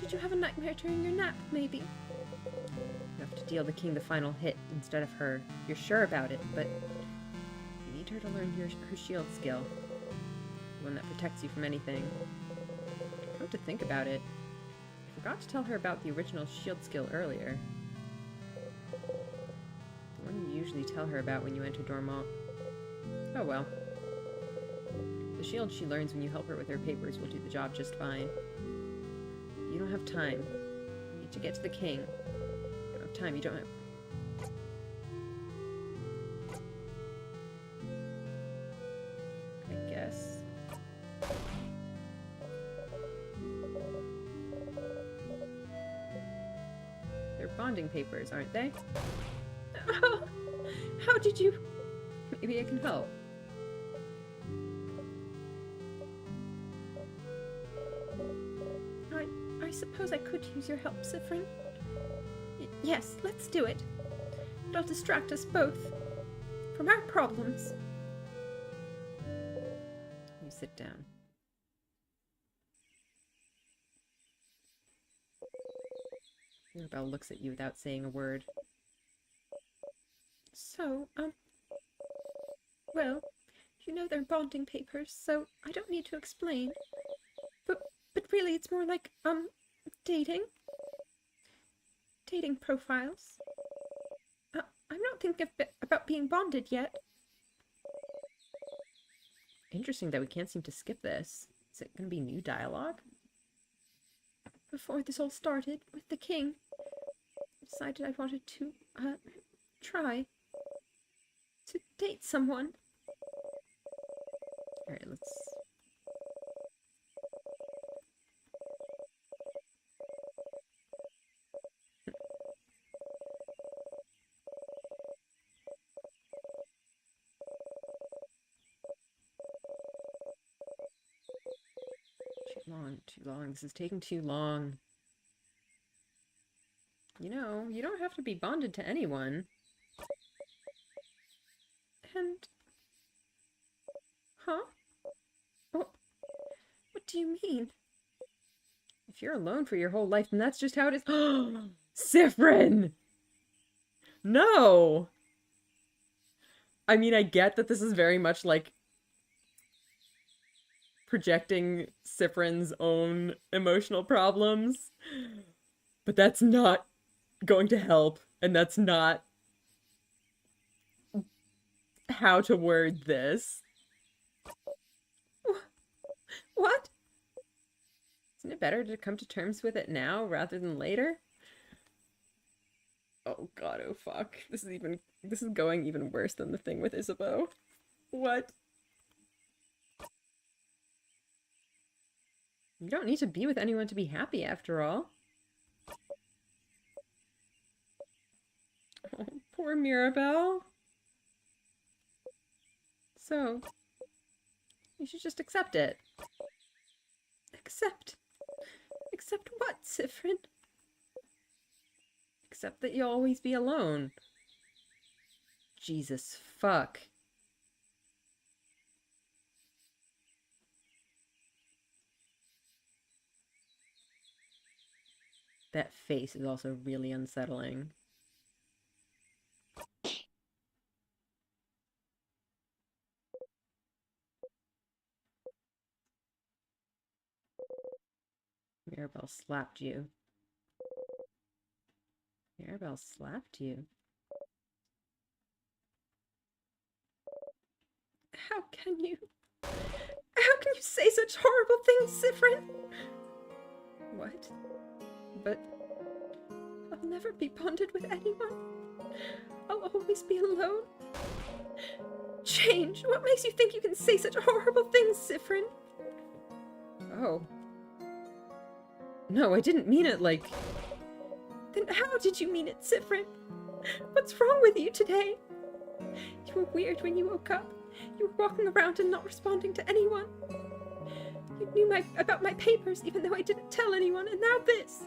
Did you have a nightmare during your nap, maybe? You have to deal the king the final hit instead of her. You're sure about it, but you need her to learn her shield skill. The one that protects you from anything. Come to think about it, I forgot to tell her about the original shield skill earlier. The one you usually tell her about when you enter Dormont. Oh well. The shield she learns when you help her with her papers will do the job just fine. You don't have time. You need to get to the king. You don't have time, you don't have... I guess. They're bonding papers, aren't they? How did you... Maybe I can help. I suppose I could use your help, Siffrin. Yes, let's do it. It'll distract us both from our problems. You sit down. Mirabelle looks at you without saying a word. So, well, you know they're bonding papers, so I don't need to explain. But really, it's more like, dating. Dating profiles. I'm not thinking about being bonded yet. Interesting that we can't seem to skip this. Is it going to be new dialogue? Before this all started, with the king, I decided I wanted to, try to date someone. Alright, let's... Too long. This is taking too long. You know, you don't have to be bonded to anyone. And... Huh? What do you mean? If you're alone for your whole life, then that's just how it is. Sifrin! No! I mean, I get that this is very much like projecting Sifrin's own emotional problems, but that's not going to help, and that's not how to word this. What? Isn't it better to come to terms with it now rather than later? Oh god, oh fuck. This is going even worse than the thing with Isabeau. What? You don't need to be with anyone to be happy, after all. Oh, poor Mirabelle. So, you should just accept it. Accept what, Sifrin? Accept that you'll always be alone. Jesus fuck. That face is also really unsettling. Mirabelle slapped you. Mirabelle slapped you. How can you say such horrible things, Sifrin? What? But I'll never be bonded with anyone. I'll always be alone. Change. What makes you think you can say such horrible things, Sifrin? oh. No, I didn't mean it like... Then how did you mean it, Sifrin? What's wrong with you today? You were weird when you woke up. You were walking around and not responding to anyone. You knew about my papers even though I didn't tell anyone, and now this.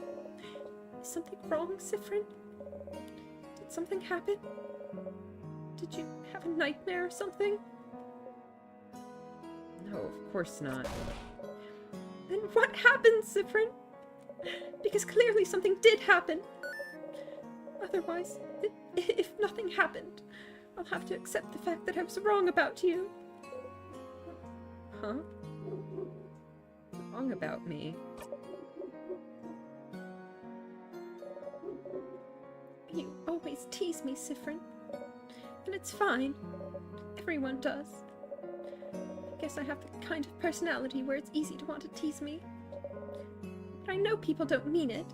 Is something wrong, Sifrin? Did something happen? Did you have a nightmare or something? No, of course not. Then what happened, Sifrin? Because clearly something did happen. Otherwise, if nothing happened, I'll have to accept the fact that I was wrong about you. Huh? Wrong about me? You always tease me, Sifrin. And it's fine. Everyone does. I guess I have the kind of personality where it's easy to want to tease me. But I know people don't mean it.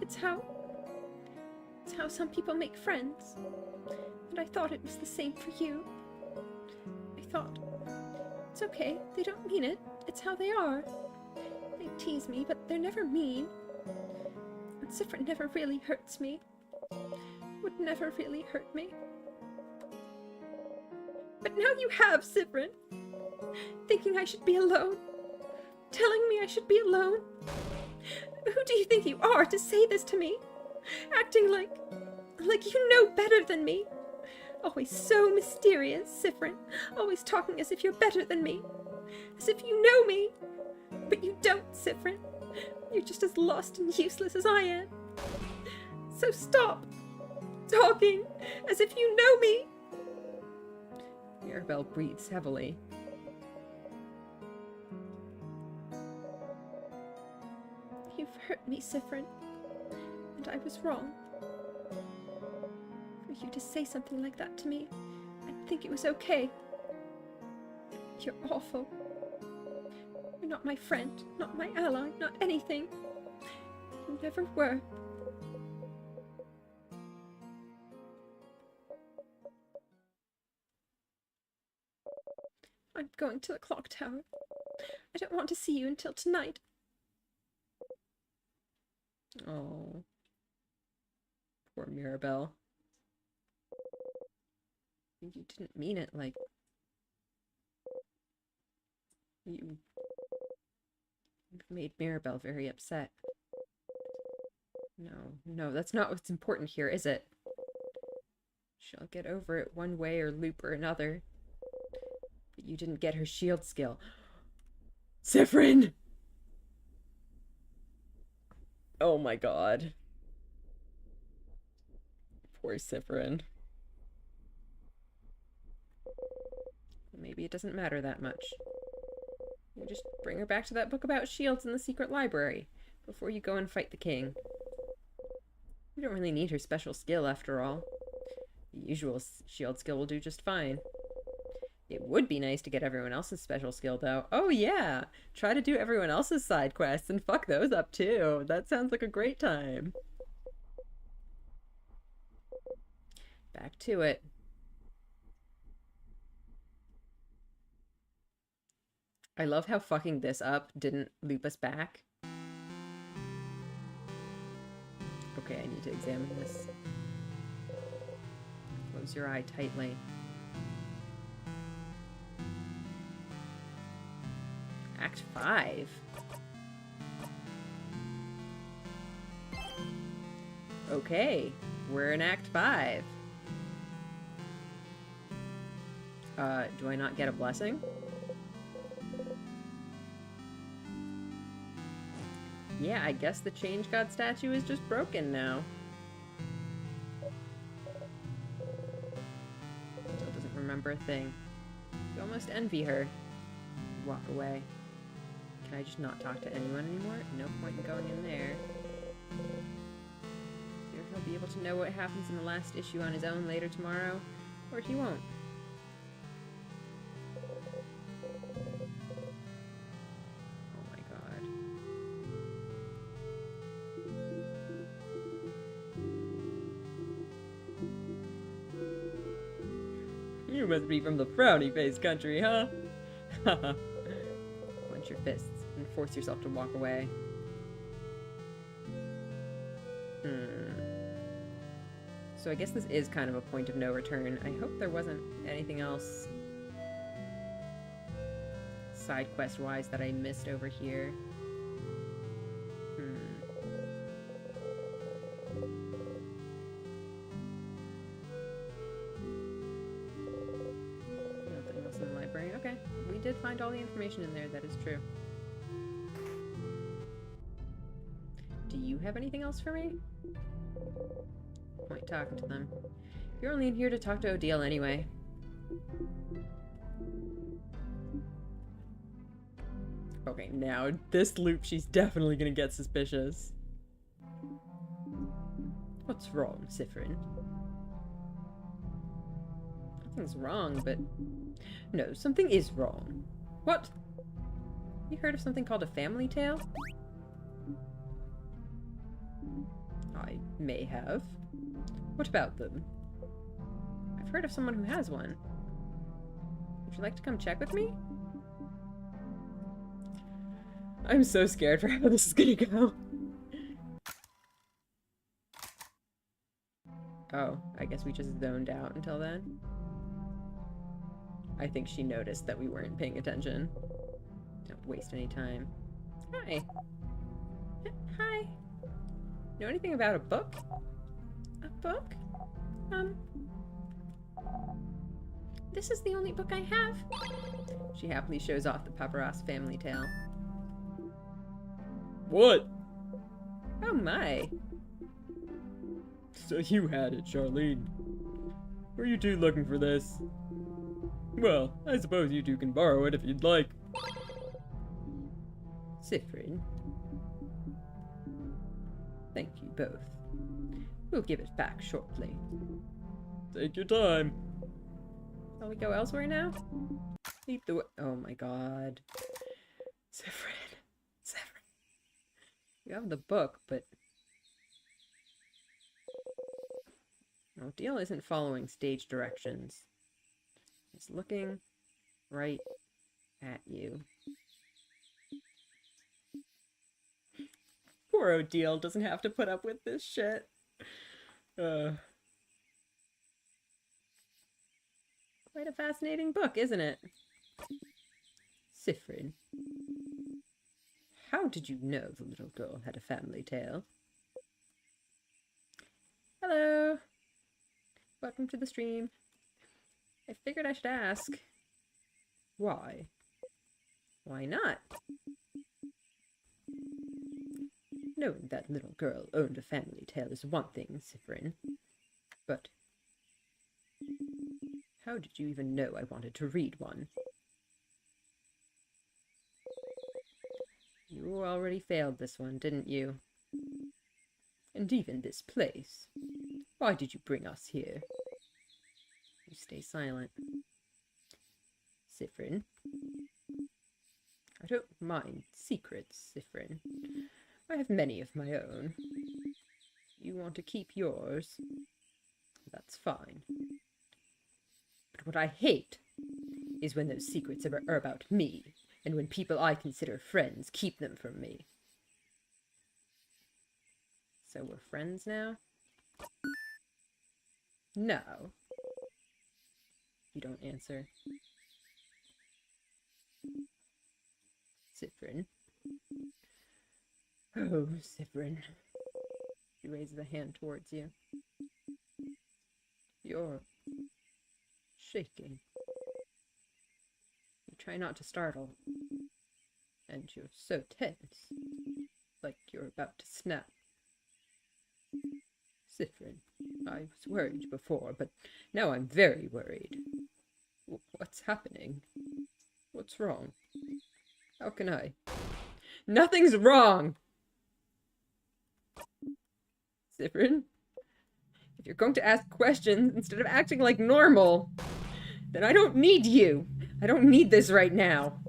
It's how some people make friends. And I thought it was the same for you. I thought, it's okay, they don't mean it. It's how they are. They tease me, but they're never mean. And Sifrin never really hurts me. Would never really hurt me. But now you have, Sifrin. Thinking I should be alone. Telling me I should be alone. Who do you think you are to say this to me? Acting like you know better than me. Always so mysterious, Sifrin. Always talking as if you're better than me. As if you know me. But you don't, Sifrin. You're just as lost and useless as I am. So stop talking as if you know me. Mirabelle breathes heavily. You've hurt me, Siffrin, and I was wrong. For you to say something like that to me, I'd think it was okay. You're awful. You're not my friend, not my ally, not anything. You never were. I'm going to the clock tower. I don't want to see you until tonight. Oh. Poor Mirabelle. You didn't mean it like... You've made Mirabelle very upset. No, that's not what's important here, is it? She'll get over it one way or loop or another. But you didn't get her shield skill. Siffrin! Oh my god. Poor Siffrin. Maybe it doesn't matter that much. You just bring her back to that book about shields in the secret library before you go and fight the king. You don't really need her special skill after all. The usual shield skill will do just fine. It would be nice to get everyone else's special skill, though. Oh yeah! Try to do everyone else's side quests and fuck those up, too. That sounds like a great time. Back to it. I love how fucking this up didn't loop us back. Okay, I need to examine this. Close your eye tightly. Act 5. Okay, we're in Act 5. Do I not get a blessing? Yeah, I guess the Change God statue is just broken now. Still doesn't remember a thing. You almost envy her. Walk away. Can I just not talk to anyone anymore? No point in going in there. Either he'll be able to know what happens in the last issue on his own later tomorrow, or he won't. Oh my god. You must be from the frowny face country, huh? Haha. Clench your fists and force yourself to walk away. So I guess this is kind of a point of no return. I hope there wasn't anything else side quest wise that I missed over here. Nothing else in the library. Okay, we did find all the information in there, that is true. Do you have anything else for me? Point talking to them. You're only in here to talk to Odile anyway. Okay, now this loop, she's definitely gonna get suspicious. What's wrong, Siffrin? Nothing's wrong, but... No, something is wrong. What? You heard of something called a family tale? I may have. What about them? I've heard of someone who has one. Would you like to come check with me? I'm so scared for how this is gonna go. Oh, I guess we just zoned out until then. I think she noticed that we weren't paying attention. Don't waste any time. Hi. Hi. Know anything about a book? A book? This is the only book I have. She happily shows off the Paparazzi family tale. What? Oh my. So you had it, Charlene. Were you two looking for this? Well, I suppose you two can borrow it if you'd like. Siffrin. Thank you both. We'll give it back shortly. Take your time. Shall we go elsewhere now? Lead the way. Oh my god. Siffrin. Siffrin. You have the book, but... No, Deal isn't following stage directions. He's looking right at you. Poor Odile doesn't have to put up with this shit. Quite a fascinating book, isn't it? Siffrin. How did you know the little girl had a family tale? Hello. Welcome to the stream. I figured I should ask. Why? Why not? Knowing that little girl owned a family tale is one thing, Siffrin. But how did you even know I wanted to read one? You already failed this one, didn't you? And even this place. Why did you bring us here? You stay silent. Siffrin. I don't mind secrets, Siffrin. I have many of my own. You want to keep yours? That's fine. But what I hate is when those secrets are about me, and when people I consider friends keep them from me. So we're friends now? No. You don't answer. Siffrin. Oh, Siffrin. She raises a hand towards you. You're shaking. You try not to startle. And you're so tense. Like you're about to snap. Siffrin, I was worried before, but now I'm very worried. What's happening? What's wrong? How can I? Nothing's wrong! Siffrin, if you're going to ask questions instead of acting like normal, then I don't need you. I don't need this right now.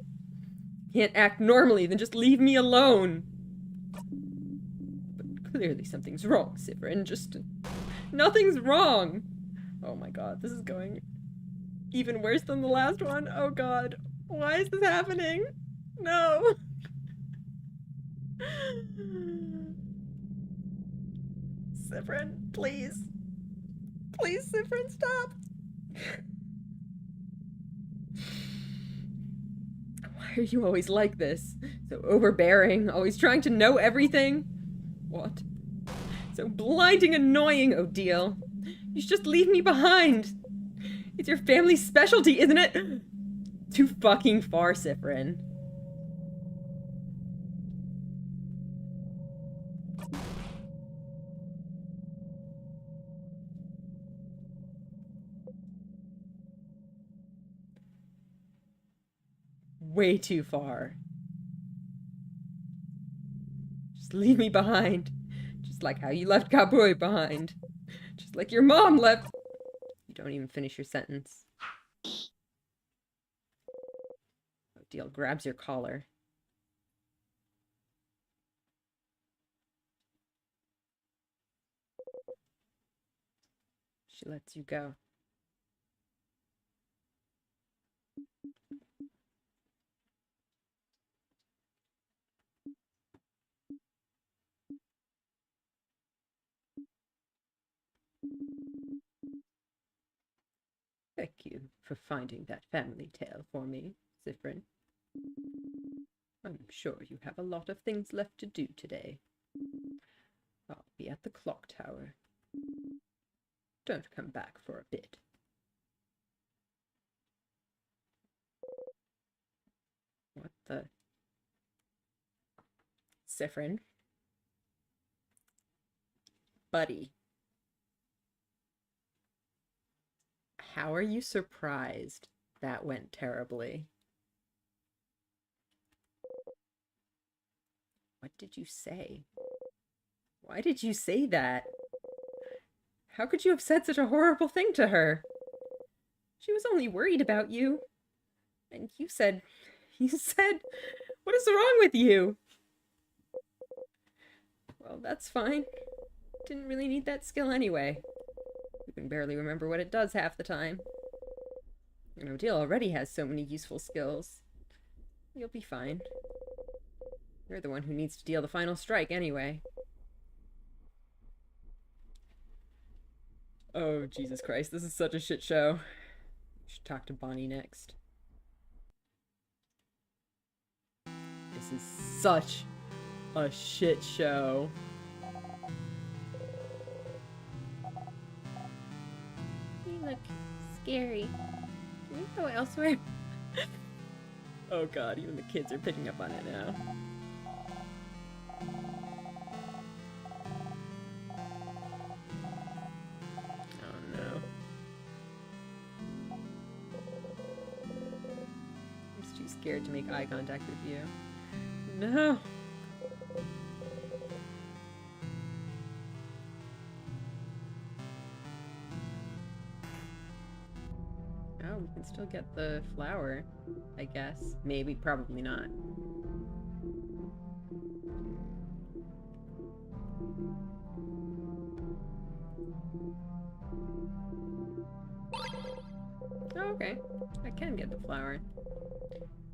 You can't act normally, then just leave me alone. But clearly something's wrong, Siffrin. Just... nothing's wrong! Oh my god, this is going even worse than the last one. Oh god. Why is this happening? No! Siffrin, please. Please, Siffrin, stop! Why are you always like this? So overbearing, always trying to know everything? What? So blinding annoying, Odile. You should just leave me behind. It's your family's specialty, isn't it? Too fucking far, Siffrin. Way too far. Just leave me behind. Just like how you left Cowboy behind. Just like your mom left... You don't even finish your sentence. Odile grabs your collar. She lets you go. Thank you for finding that family tale for me, Siffrin. I'm sure you have a lot of things left to do today. I'll be at the clock tower. Don't come back for a bit. What the? Siffrin? Buddy. How are you surprised that went terribly? What did you say? Why did you say that? How could you have said such a horrible thing to her? She was only worried about you. And you said, what is wrong with you? Well, that's fine. Didn't really need that skill anyway. You can barely remember what it does half the time. And Odile already has so many useful skills. You'll be fine. You're the one who needs to deal the final strike anyway. Oh, Jesus Christ, this is such a shit show. We should talk to Bonnie next. This is such a shit show. You look scary. Can you go elsewhere? Oh god, even the kids are picking up on it now. Oh no. I'm just too scared to make eye contact with you. No! Oh, we can still get the flower, I guess. Maybe, probably not. Oh, okay. I can get the flower.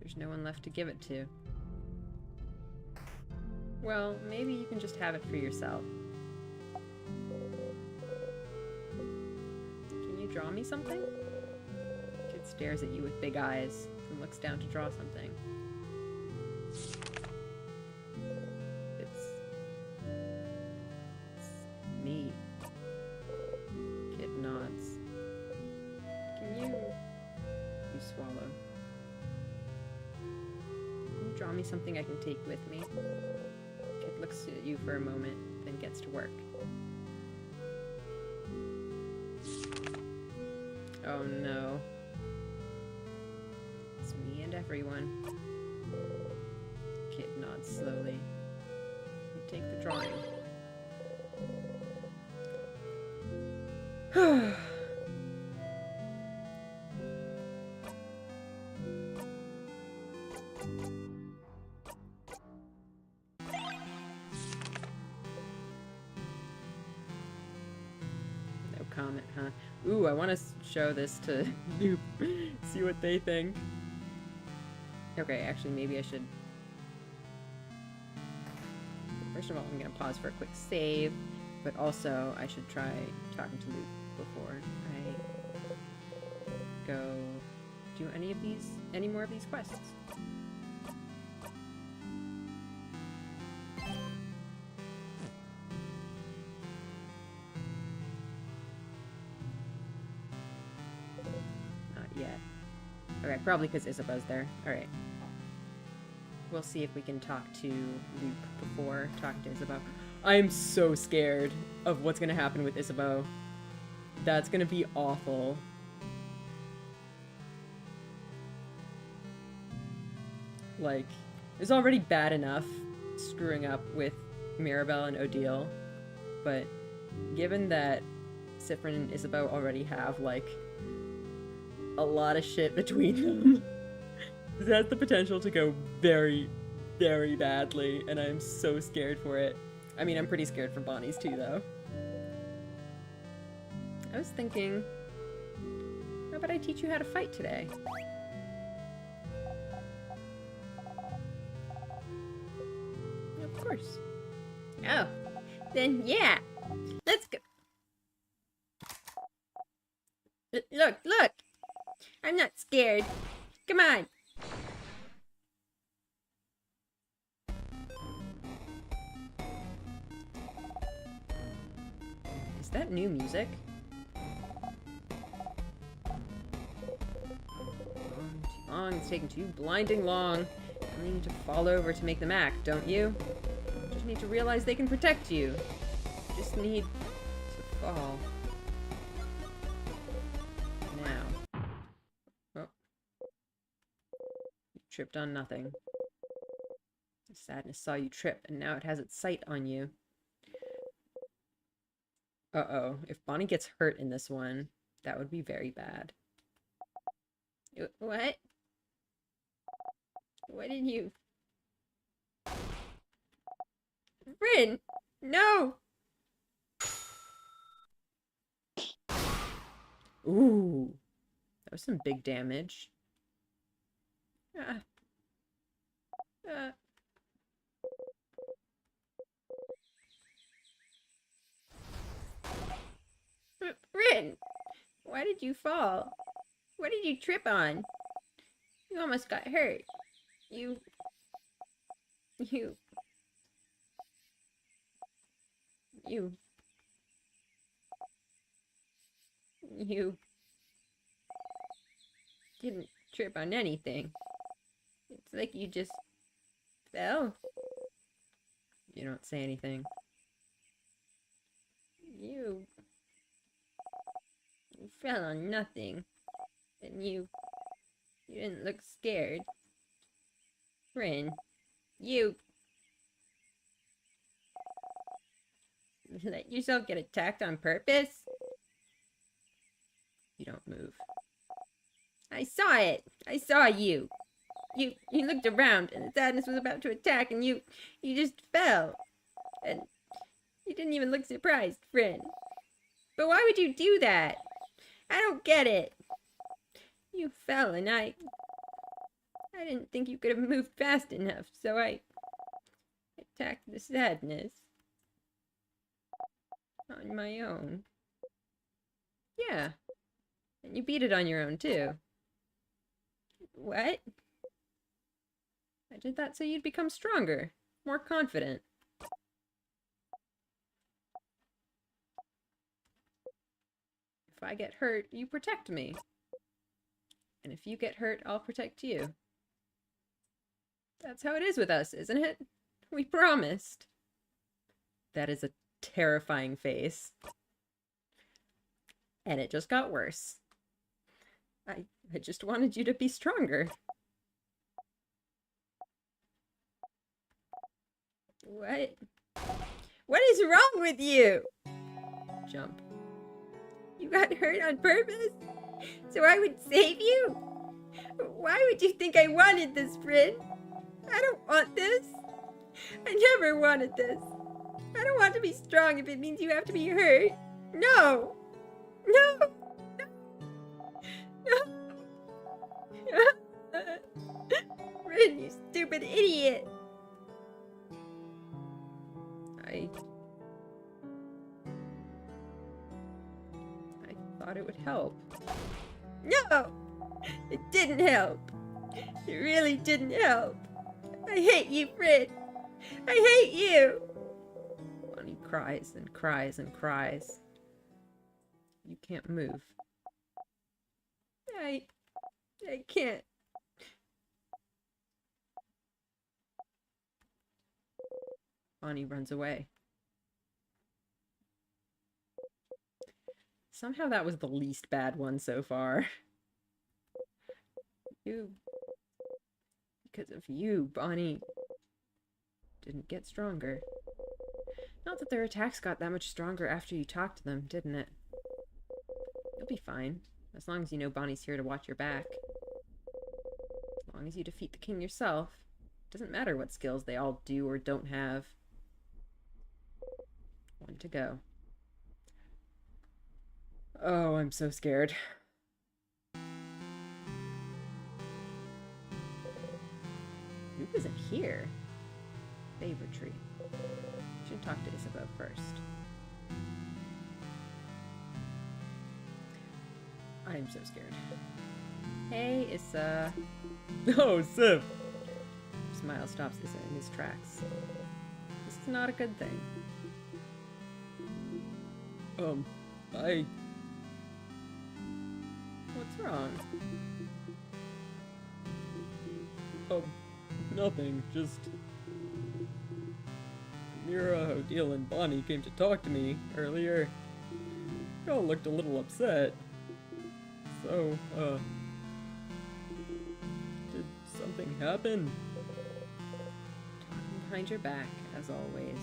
There's no one left to give it to. Well, maybe you can just have it for yourself. Can you draw me something? Kid stares at you with big eyes and looks down to draw something. It's me. Kid nods. Can you swallow? Can you draw me something I can take with me? Kid looks at you for a moment, then gets to work. Oh no. It's me and everyone. Kid nods slowly. You take the drawing. No comment, huh? Ooh, I want to show this to Loop. See what they think. Okay, actually, maybe I should... First of all, I'm going to pause for a quick save, but also I should try talking to Luke before I go do any more of these quests. Not yet. Okay, probably because Isabeau's there. Alright. We'll see if we can talk to Luke before talking to Isabeau. I'm so scared of what's gonna happen with Isabeau. That's gonna be awful. Like, it's already bad enough screwing up with Mirabelle and Odile, but given that Siffrin and Isabeau already have, like, a lot of shit between them, this has the potential to go very, very badly, and I'm so scared for it. I mean, I'm pretty scared for Bonnie's too, though. I was thinking, how about I teach you how to fight today? Of course. Oh, then yeah, let's go. Look, look! I'm not scared. Come on. Is that new music? Too long. It's taking too blinding long. You need to fall over to make them act, don't you? You just need to realize they can protect you. You just need to fall. Now. Tripped on nothing. The sadness saw you trip, and now it has its sight on you. Uh-oh. If Bonnie gets hurt in this one, that would be very bad. What? What did you... Bryn! No! Ooh. That was some big damage. Uh, uh. Bryn! Why did you fall? What did you trip on? You almost got hurt. You... You didn't trip on anything. It's like you just fell. You don't say anything. You fell on nothing. And you didn't look scared. Bryn, you let yourself get attacked on purpose? You don't move. I saw it. I saw you. You looked around and the sadness was about to attack and you just fell. And you didn't even look surprised, Bryn. But why would you do that? I don't get it. You fell and I didn't think you could have moved fast enough, so I attacked the sadness on my own. Yeah. And you beat it on your own, too. What? I did that so you'd become stronger, more confident. If I get hurt, you protect me. And if you get hurt, I'll protect you. That's how it is with us, isn't it? We promised. That is a terrifying face. And it just got worse. I just wanted you to be stronger. What? What is wrong with you? Jump. You got hurt on purpose? So I would save you? Why would you think I wanted this, Bryn? I don't want this. I never wanted this. I don't want to be strong if it means you have to be hurt. No! No! No! Bryn, you stupid idiot! I thought it would help. No! It didn't help. It really didn't help. I hate you, Bryn. I hate you! Bonnie cries and cries and cries. You can't move. I can't. Bonnie runs away. Somehow that was the least bad one so far. Because of you, Bonnie didn't get stronger. Not that their attacks got that much stronger after you talked to them, didn't it? You'll be fine, as long as you know Bonnie's here to watch your back. As long as you defeat the king yourself. Doesn't matter what skills they all do or don't have. One to go. Oh, I'm so scared. Who isn't here? Favor tree. Should talk to Isabeau first. I'm so scared. Hey, Issa. Oh, Sif! Smile stops Issa in his tracks. This is not a good thing. What's wrong? Nothing, just... Mira, Odile, and Bonnie came to talk to me earlier. They all looked a little upset. So, did something happened? Talking behind your back, as always.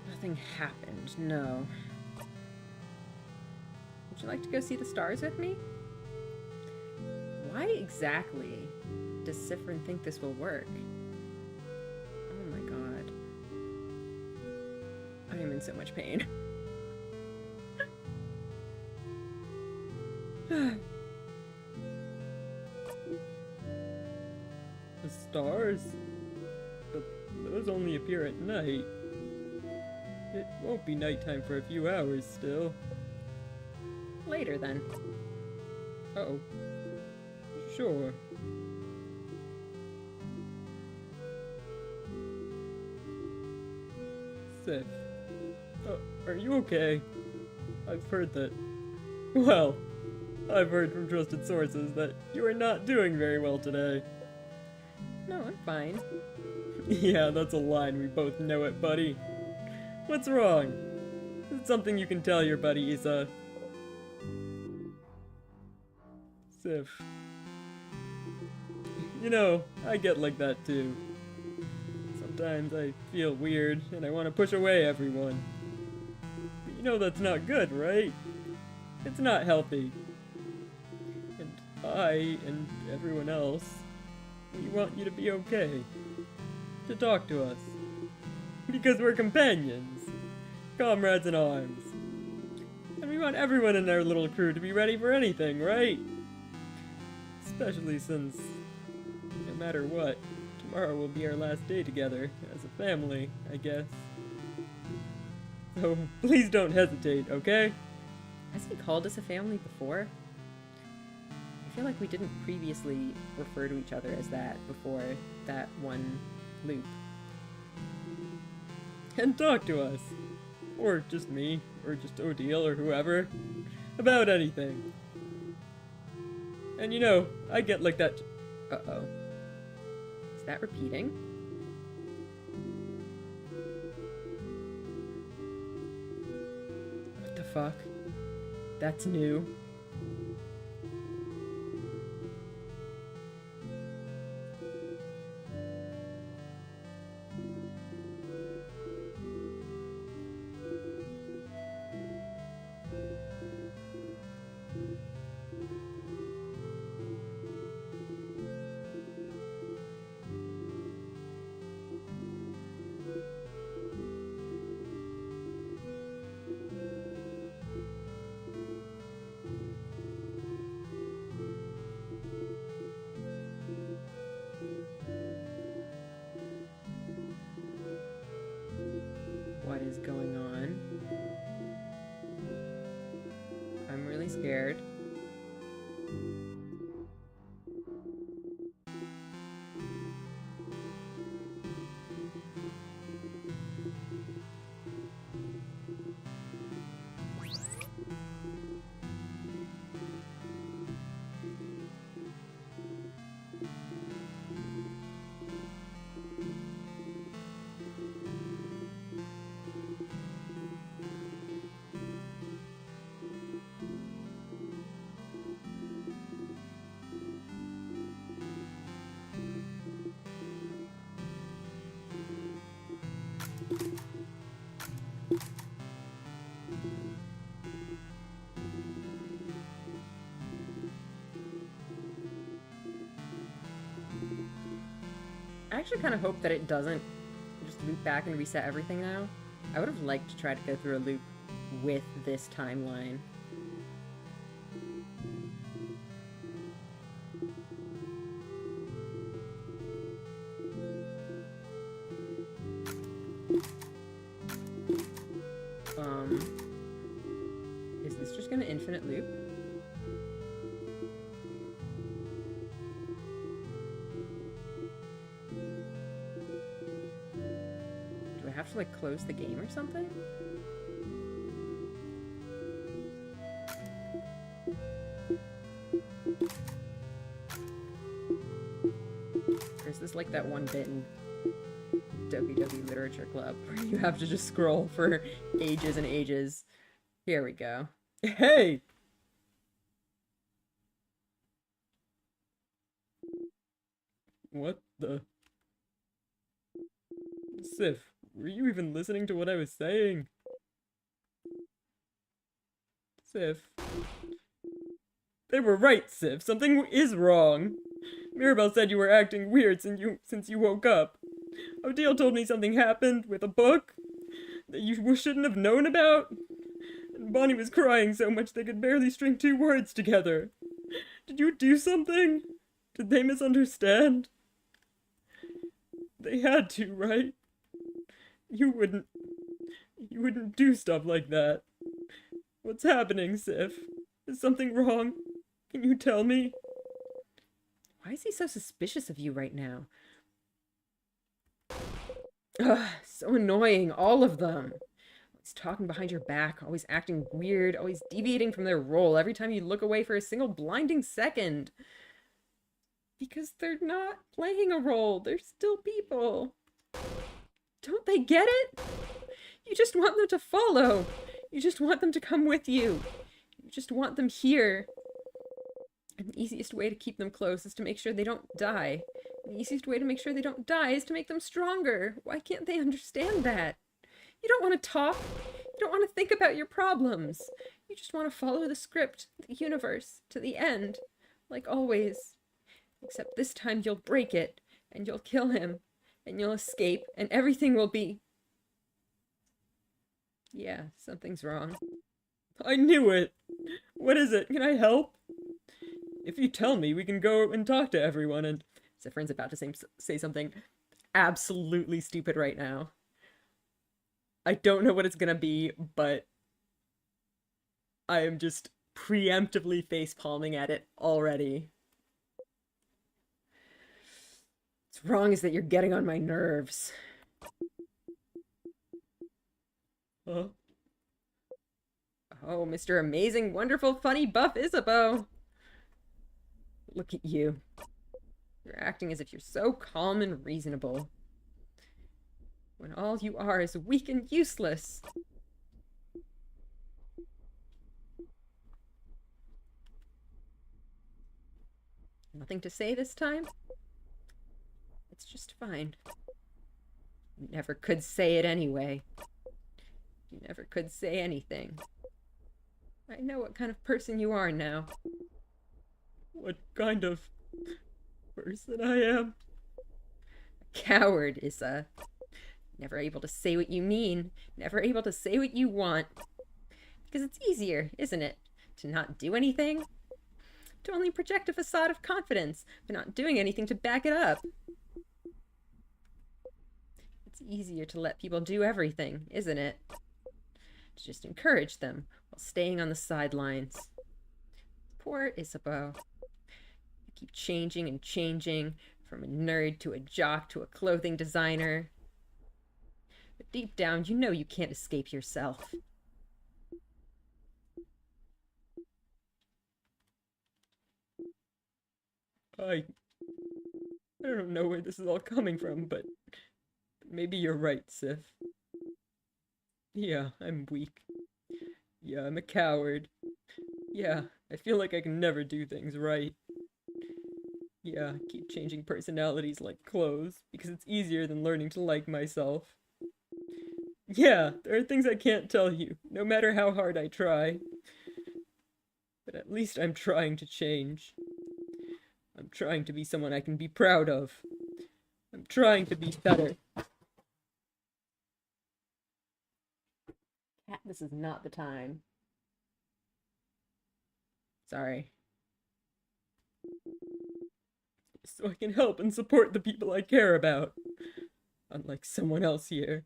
Nothing happened, no. Would you like to go see the stars with me? Why exactly does Sifrin think this will work? Oh my god. I am in so much pain. The stars? But those only appear at night. It won't be nighttime for a few hours still. Later then. Oh. Sure. Sif. Are you okay? I've heard that... Well, I've heard from trusted sources that you are not doing very well today. No, I'm fine. Yeah, that's a line. We both know it, buddy. What's wrong? Is it something you can tell your buddy, Issa? Sif. You know, I get like that too. Sometimes I feel weird and I want to push away everyone. But you know that's not good, right? It's not healthy. And I and everyone else, we want you to be okay. To talk to us. Because we're companions. Comrades in arms. And we want everyone in our little crew to be ready for anything, right? Especially since, no matter what, tomorrow will be our last day together, as a family, I guess. So, please don't hesitate, okay? Has he called us a family before? I feel like we didn't previously refer to each other as that before that one loop. And talk to us. Or just me, or just Odile, or whoever. About anything. And you know, I get like that. Uh-oh. Is that repeating? What the fuck? That's new. What is going on? I'm really scared. I actually kind of hope that it doesn't just loop back and reset everything now. I would have liked to try to go through a loop with this timeline. Is this just gonna infinite loop? Do I have to like close the game or something? Or is this like that one bit in WW Literature Club where you have to just scroll for ages and ages? Here we go. Hey! What the? Sif, were you even listening to what I was saying? Sif. They were right, Sif. Something is wrong. Mirabelle said you were acting weird since you woke up. Odile told me something happened with a book that you shouldn't have known about. And Bonnie was crying so much they could barely string two words together. Did you do something? Did they misunderstand? They had to, right? You wouldn't do stuff like that. What's happening, Sif? Is something wrong? Can you tell me? Why is he so suspicious of you right now? Ugh, so annoying, all of them. Always talking behind your back, always acting weird, always deviating from their role every time you look away for a single blinding second. Because they're not playing a role, they're still people. Don't they get it? You just want them to follow. You just want them to come with you. You just want them here. And the easiest way to keep them close is to make sure they don't die. And the easiest way to make sure they don't die is to make them stronger. Why can't they understand that? You don't want to talk. You don't want to think about your problems. You just want to follow the script, the universe, to the end. Like always. Except this time you'll break it, and you'll kill him, and you'll escape, and everything will be... Yeah, something's wrong. I knew it! What is it? Can I help? If you tell me, we can go and talk to everyone and... Zephyrin's about to say something absolutely stupid right now. I don't know what it's gonna be, but I am just preemptively face-palming at it already. What's wrong is that you're getting on my nerves. Huh? Oh, Mr. Amazing, Wonderful, Funny, Buff Isabeau. Look at you. You're acting as if you're so calm and reasonable. When all you are is weak and useless. Nothing to say this time? It's just fine. You never could say it anyway. You never could say anything. I know what kind of person you are now. What kind of person I am? A coward, Issa. Never able to say what you mean. Never able to say what you want. Because it's easier, isn't it? To not do anything? To only project a facade of confidence, but not doing anything to back it up. It's easier to let people do everything, isn't it? To just encourage them while staying on the sidelines. Poor Isabeau. You keep changing and changing, from a nerd to a jock to a clothing designer. But deep down, you know you can't escape yourself. I don't know where this is all coming from, but maybe you're right, Sif. Yeah, I'm weak. Yeah, I'm a coward. Yeah, I feel like I can never do things right. Yeah, I keep changing personalities like clothes, because it's easier than learning to like myself. Yeah, there are things I can't tell you, no matter how hard I try. But at least I'm trying to change. I'm trying to be someone I can be proud of. I'm trying to be better. Cat, this is not the time. Sorry. So I can help and support the people I care about. Unlike someone else here.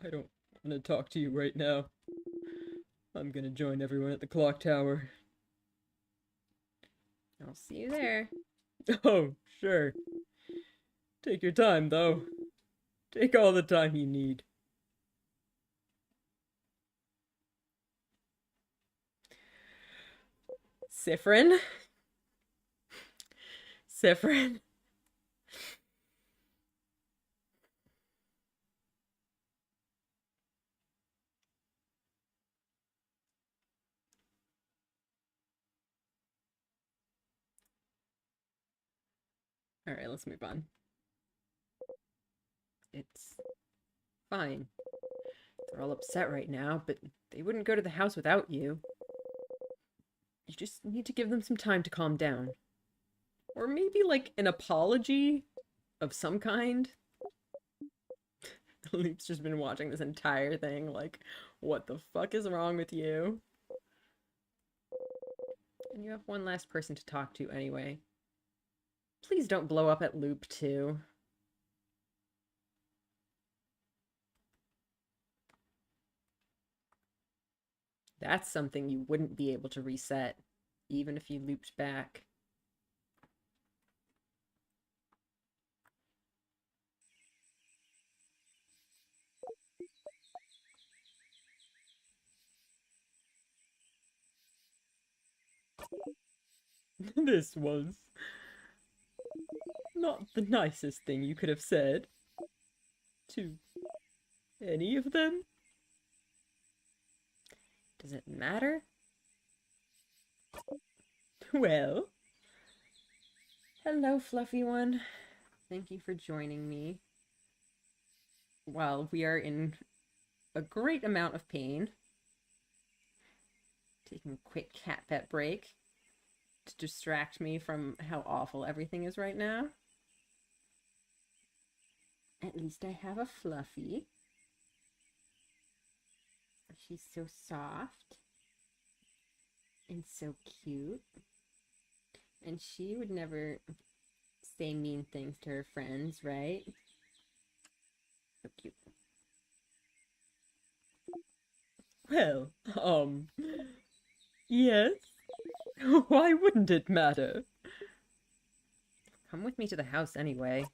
I don't want to talk to you right now. I'm gonna join everyone at the clock tower. I'll see you there. Oh, sure. Take your time, though. Take all the time you need. Zephyrin? Zephyrin? Alright, let's move on. It's fine. They're all upset right now, but they wouldn't go to the house without you. You just need to give them some time to calm down. Or maybe, like, an apology of some kind. Loop's just been watching this entire thing, like, what the fuck is wrong with you? And you have one last person to talk to anyway. Please don't blow up at Loop, too. That's something you wouldn't be able to reset, even if you looped back. This was not the nicest thing you could have said to any of them. Does it matter? Well, hello, fluffy one. Thank you for joining me. While we are in a great amount of pain, taking a quick cat pet break to distract me from how awful everything is right now. At least I have a Fluffy. She's so soft and so cute. And she would never say mean things to her friends, right? So cute. Well, yes. Why wouldn't it matter? Come with me to the house anyway.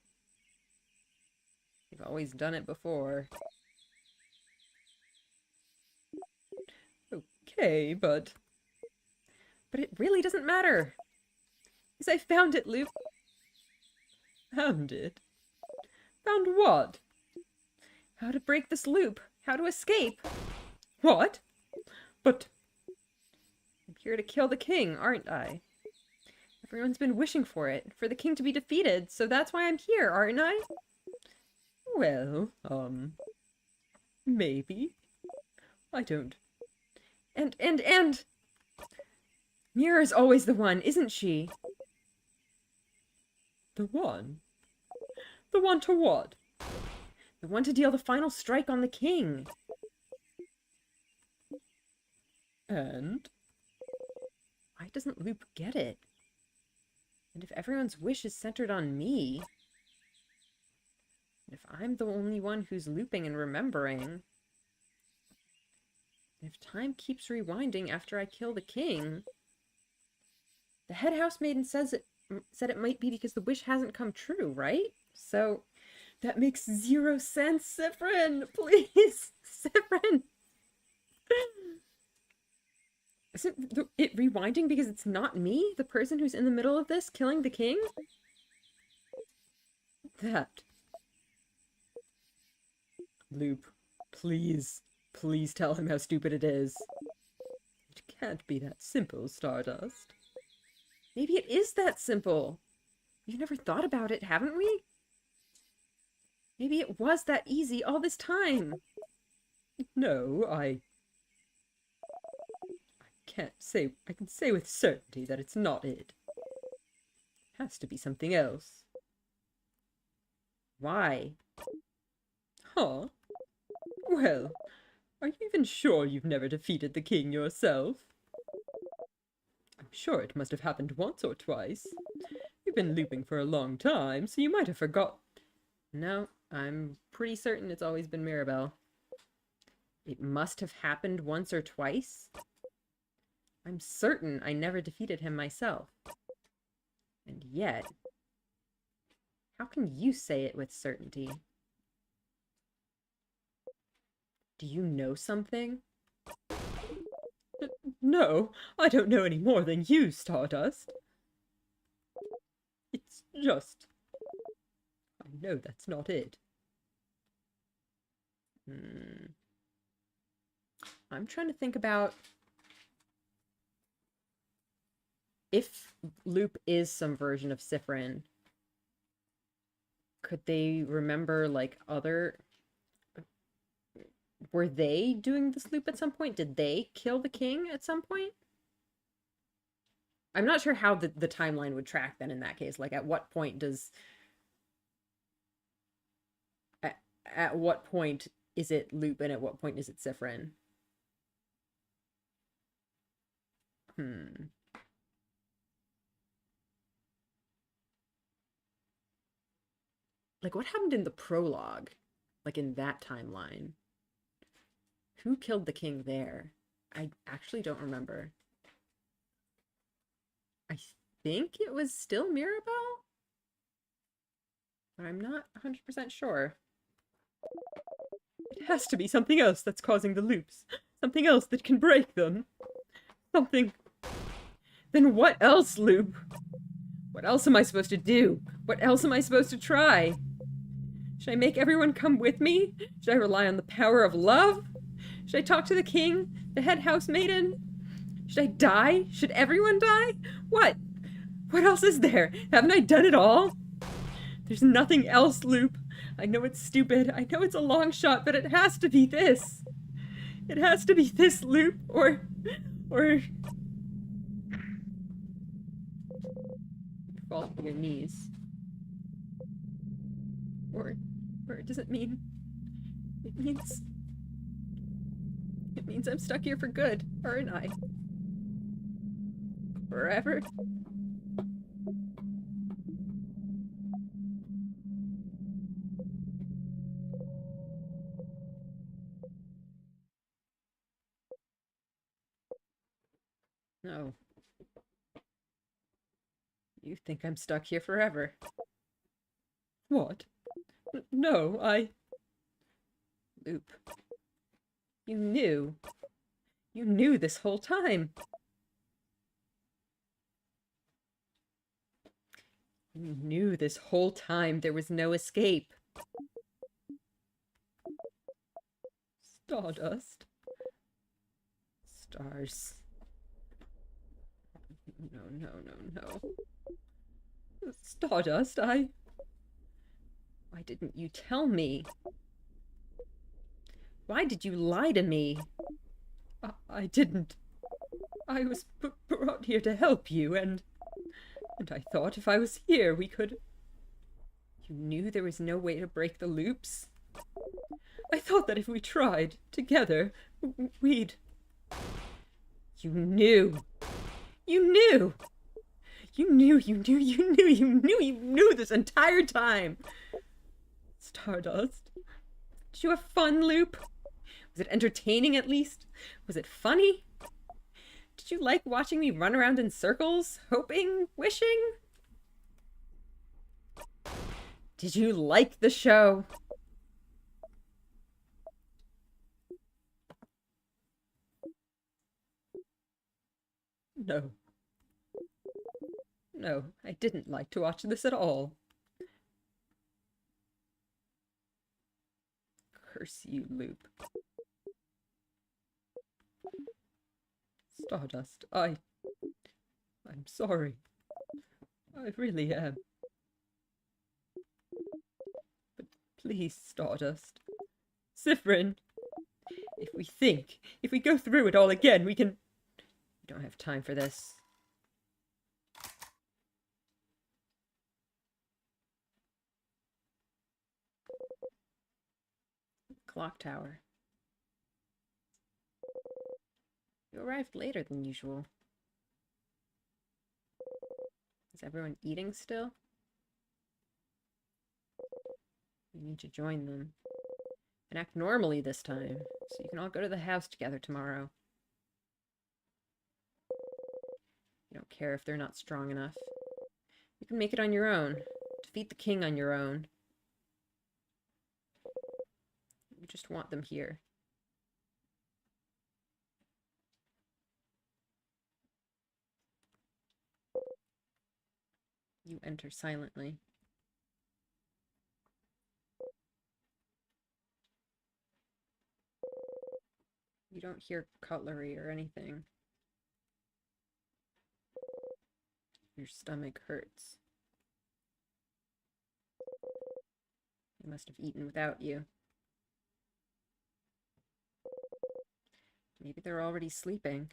You've always done it before. Okay, but it really doesn't matter. Because I found it, Luke. Found it? Found what? How to break this loop. How to escape. What? But I'm here to kill the king, aren't I? Everyone's been wishing for it, for the king to be defeated, so that's why I'm here, aren't I? Well, maybe. I don't. And! Mira's always the one, isn't she? The one? The one to what? The one to deal the final strike on the king. And? Why doesn't Loop get it? And if everyone's wish is centered on me, if I'm the only one who's looping and remembering, if time keeps rewinding after I kill the king, the head housemaiden said it might be because the wish hasn't come true, right? So that makes zero sense. Sifrin, please, Sifrin. Isn't it rewinding because it's not me, the person who's in the middle of this, killing the king? That. Loop, please, please tell him how stupid it is. It can't be that simple, Stardust. Maybe it is that simple. We've never thought about it, haven't we? Maybe it was that easy all this time. No, I can't say. I can say with certainty that it's not it. It has to be something else. Why? Huh? Well, are you even sure you've never defeated the king yourself? I'm sure it must have happened once or twice. You've been looping for a long time, so you might have forgot. No, I'm pretty certain it's always been Mirabelle. It must have happened once or twice? I'm certain I never defeated him myself. And yet, how can you say it with certainty? Do you know something? No, I don't know any more than you, Stardust. It's just... I know that's not it. I'm trying to think about... if Loop is some version of Sifrin, Could they remember, like, other... Were they doing this loop at some point? Did they kill the king at some point? I'm not sure how the timeline would track then in that case. Like, at what point does... At what point is it Loop and at what point is it Sifrin? Hmm. Like, what happened in the prologue? Like, in that timeline? Who killed the king there? I actually don't remember. I think it was still Mirabelle? But I'm not 100% sure. It has to be something else that's causing the loops. Something else that can break them. Something... Then what else, Loop? What else am I supposed to do? What else am I supposed to try? Should I make everyone come with me? Should I rely on the power of love? Should I talk to the king? The head housemaiden? Should I die? Should everyone die? What? What else is there? Haven't I done it all? There's nothing else, Loop. I know it's stupid. I know it's a long shot, but it has to be this. It has to be this, Loop, or... Fall to your knees. Or does it mean... It means I'm stuck here for good, aren't I? Forever? No. You think I'm stuck here forever. What? No, Loop. You knew. You knew this whole time. You knew this whole time there was no escape. Stardust. Stars. No. Stardust, Why didn't you tell me? Why did you lie to me? I didn't. I was brought here to help you, and I thought if I was here, we could... You knew there was no way to break the loops? I thought that if we tried, together, we'd... You knew! You knew! You knew this entire time! Stardust. Did you have fun, Loop? Was it entertaining at least? Was it funny? Did you like watching me run around in circles, hoping, wishing? Did you like the show? No. No, I didn't like to watch this at all. Curse you, Loop. Stardust, I'm sorry. I really am. But please, Stardust. Sifrin, if we go through it all again, we can... We don't have time for this. Clock tower. You arrived later than usual. Is everyone eating still? You need to join them. And act normally this time, so you can all go to the house together tomorrow. You don't care if they're not strong enough. You can make it on your own. Defeat the king on your own. You just want them here. You enter silently. You don't hear cutlery or anything. Your stomach hurts. They must have eaten without you. Maybe they're already sleeping.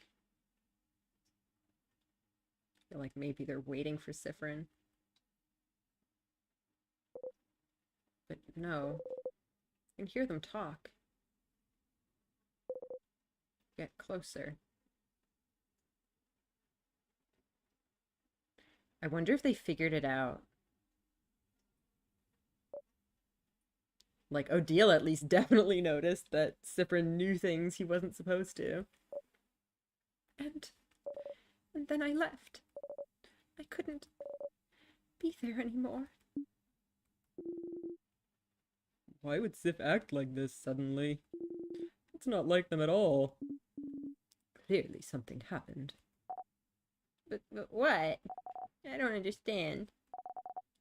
I feel like maybe they're waiting for Sifrin. But no. I can hear them talk. Get closer. I wonder if they figured it out. Like, Odile at least definitely noticed that Sifrin knew things he wasn't supposed to. And then I left. I couldn't be there anymore. Why would Sif act like this suddenly? It's not like them at all. Clearly something happened. But what? I don't understand.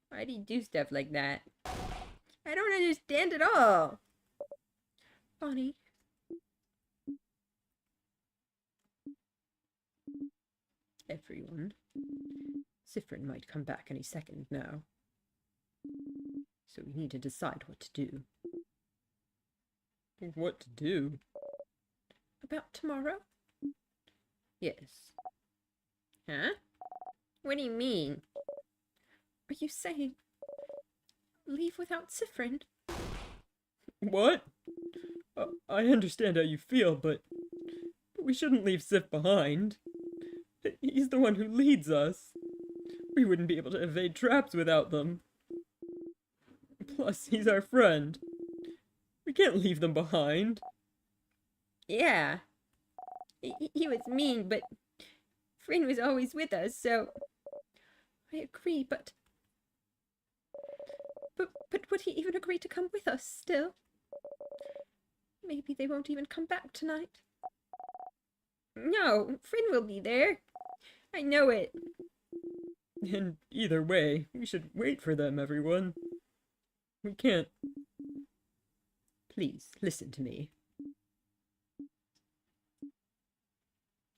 Why'd he do stuff like that? I don't understand at all. Bonnie. Everyone. Sifrin might come back any second now. So we need to decide what to do. What to do? About tomorrow? Yes. Huh? What do you mean? Are you saying leave without Sifrin? What? I understand how you feel, but we shouldn't leave Sif behind. He's the one who leads us. We wouldn't be able to evade traps without them. Plus, he's our friend. We can't leave them behind. Yeah. He was mean, but Frin was always with us, so... I agree, but would he even agree to come with us still? Maybe they won't even come back tonight. No, Frin will be there. I know it. And either way, we should wait for them, everyone. We can't... Please, listen to me. Is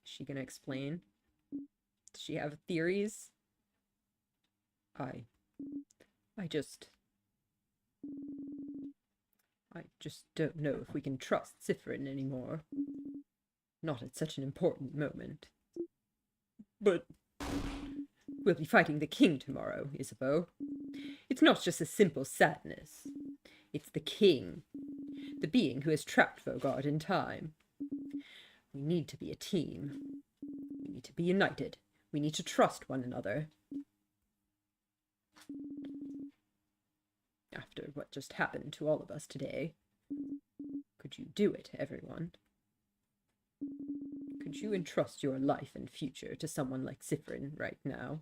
she gonna explain? Does she have theories? I just don't know if we can trust Sifrin anymore. Not at such an important moment. But... We'll be fighting the king tomorrow, Isabeau. It's not just a simple sadness. It's the king. The being who has trapped Vogard in time. We need to be a team. We need to be united. We need to trust one another. After what just happened to all of us today, could you do it, everyone? Could you entrust your life and future to someone like Sifrin right now?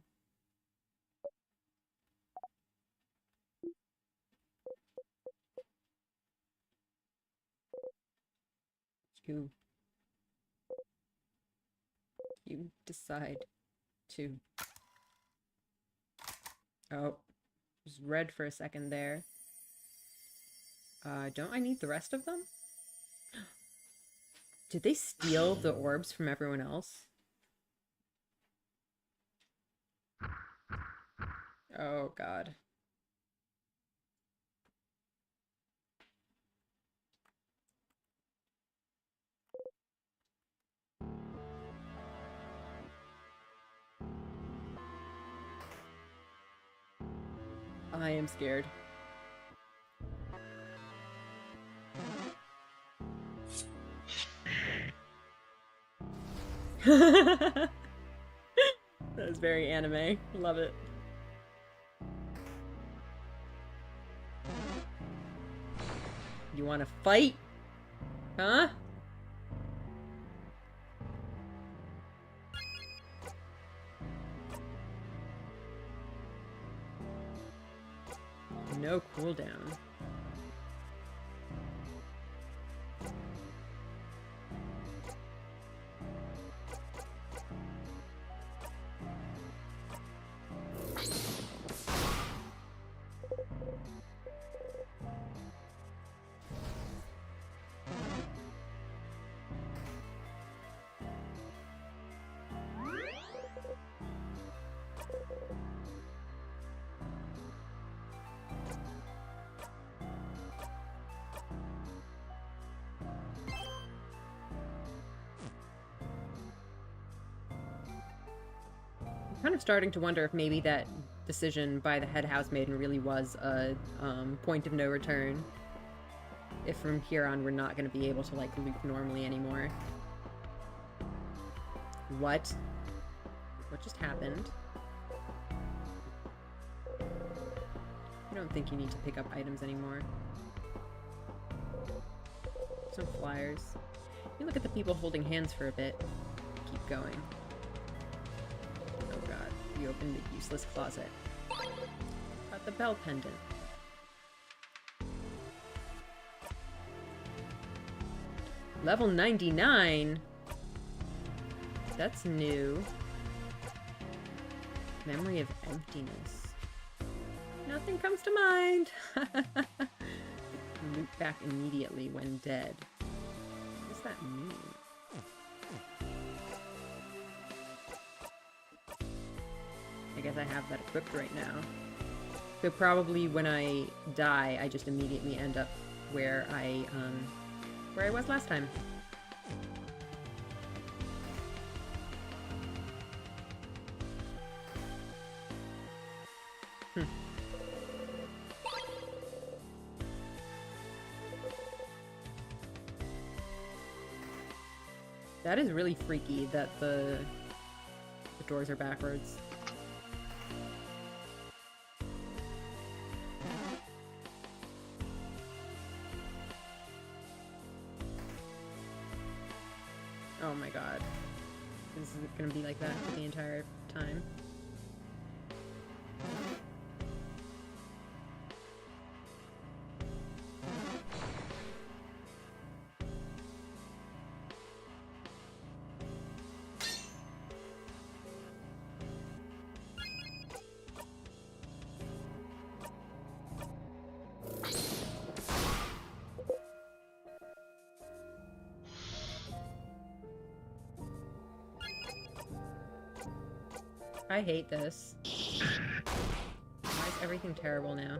You decide to... Oh, just read for a second there. Don't I need the rest of them? Did they steal the orbs from everyone else? Oh, God. I am scared. That was very anime. Love it. You want to fight? Huh? No cooldown. kind of starting to wonder if maybe that decision by the head housemaiden really was a point of no return. If from here on we're not going to be able to, like, loop normally anymore. What? What just happened? I don't think you need to pick up items anymore. Some flyers. You look at the people holding hands for a bit. Keep going. Oh god, you opened the useless closet. Got the bell pendant. Level 99? That's new. Memory of emptiness. Nothing comes to mind. Loop back immediately when dead. What does that mean? I guess I have that equipped right now. So probably when I die, I just immediately end up where I was last time. That is really freaky that the doors are backwards. Oh my god. This is gonna be like that for the entire time. I hate this. Why is everything terrible now?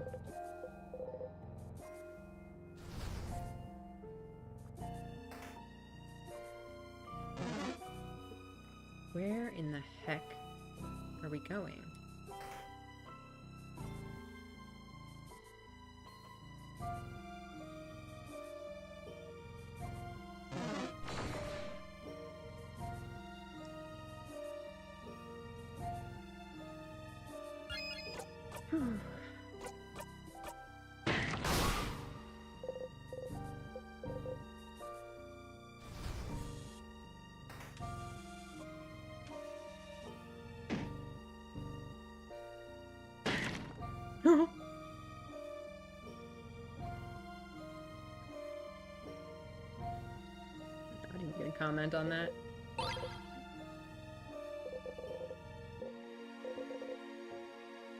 Where in the heck are we going? Not even gonna comment on that.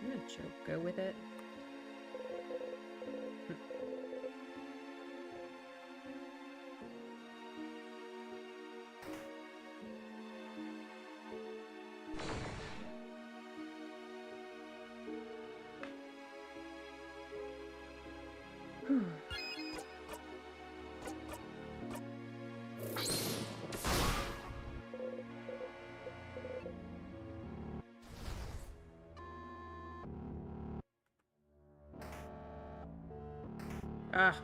I'm gonna go with it. Ah.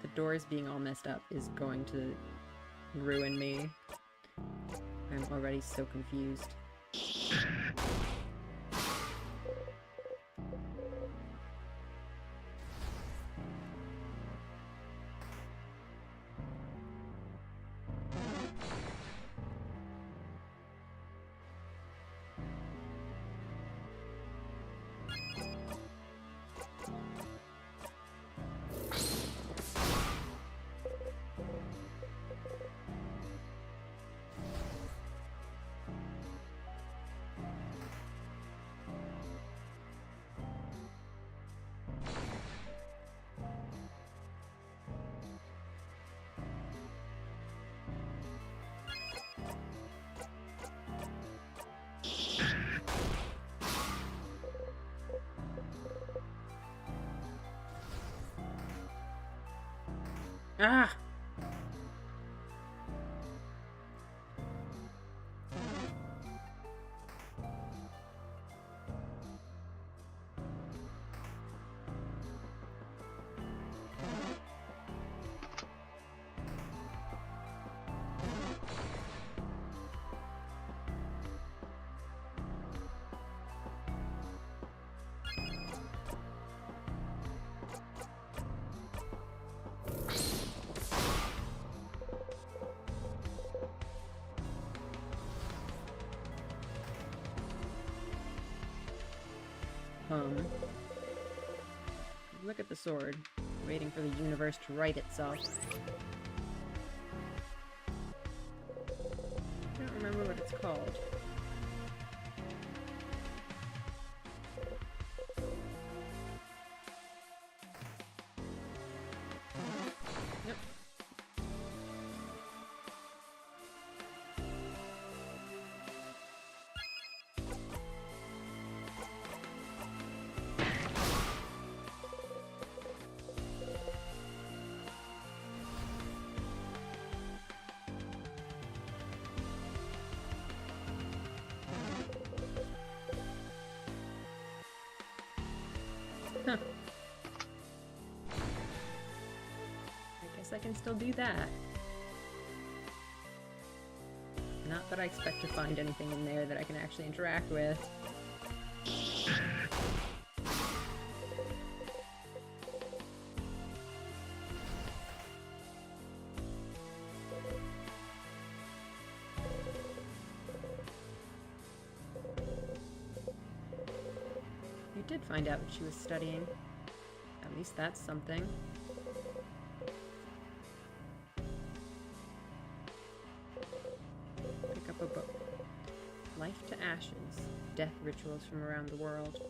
The doors being all messed up is going to ruin me. I'm already so confused. Ah! Look at the sword, waiting for the universe to right itself. I don't remember what it's called. Yep. Huh. I guess I can still do that. Not that I expect to find anything in there that I can actually interact with. You did find out what she was studying. At least that's something. Pick up a book. Life to Ashes. Death Rituals from Around the World.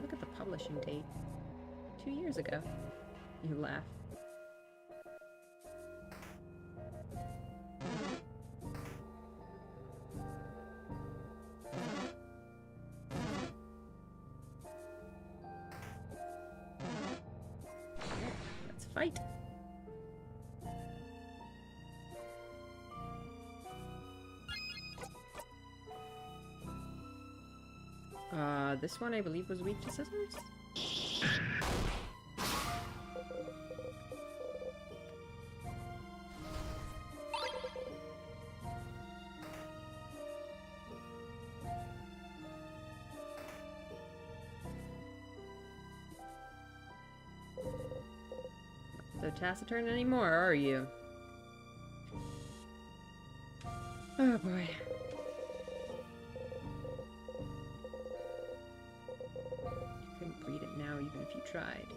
Look at the publishing date. 2 years ago. You laugh. Let's fight. This one I believe was weak to scissors? So taciturn anymore, are you? Oh boy. You couldn't read it now even if you tried.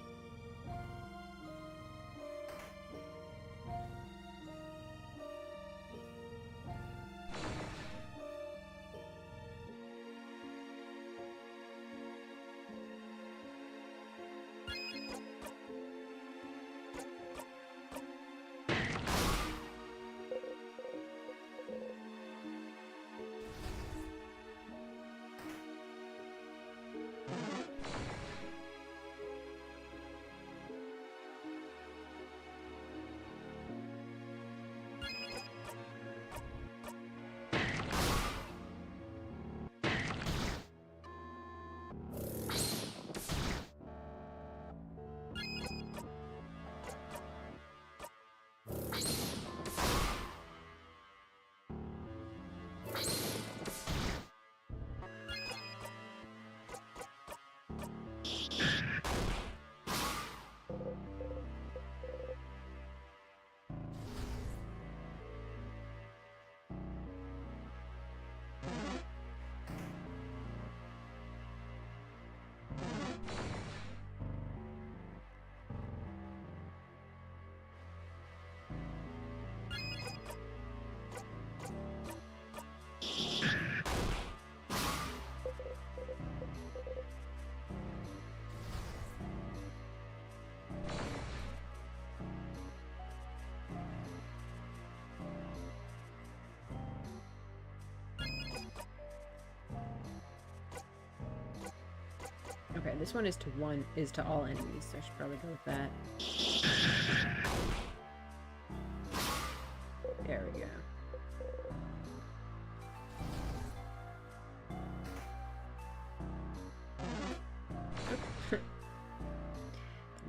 Okay, this one is to all enemies, so I should probably go with that.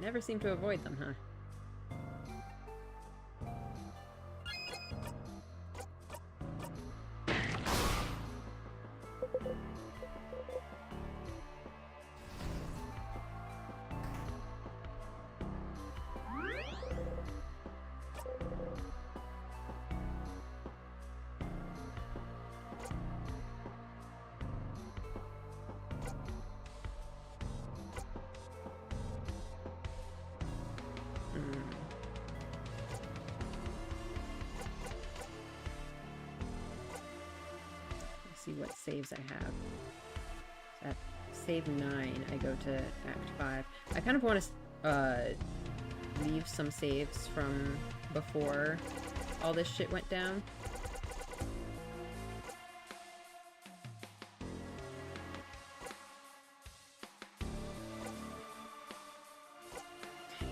Never seem to avoid them, huh? See what saves I have. At save 9, I go to Act 5. I kind of want to leave some saves from before all this shit went down.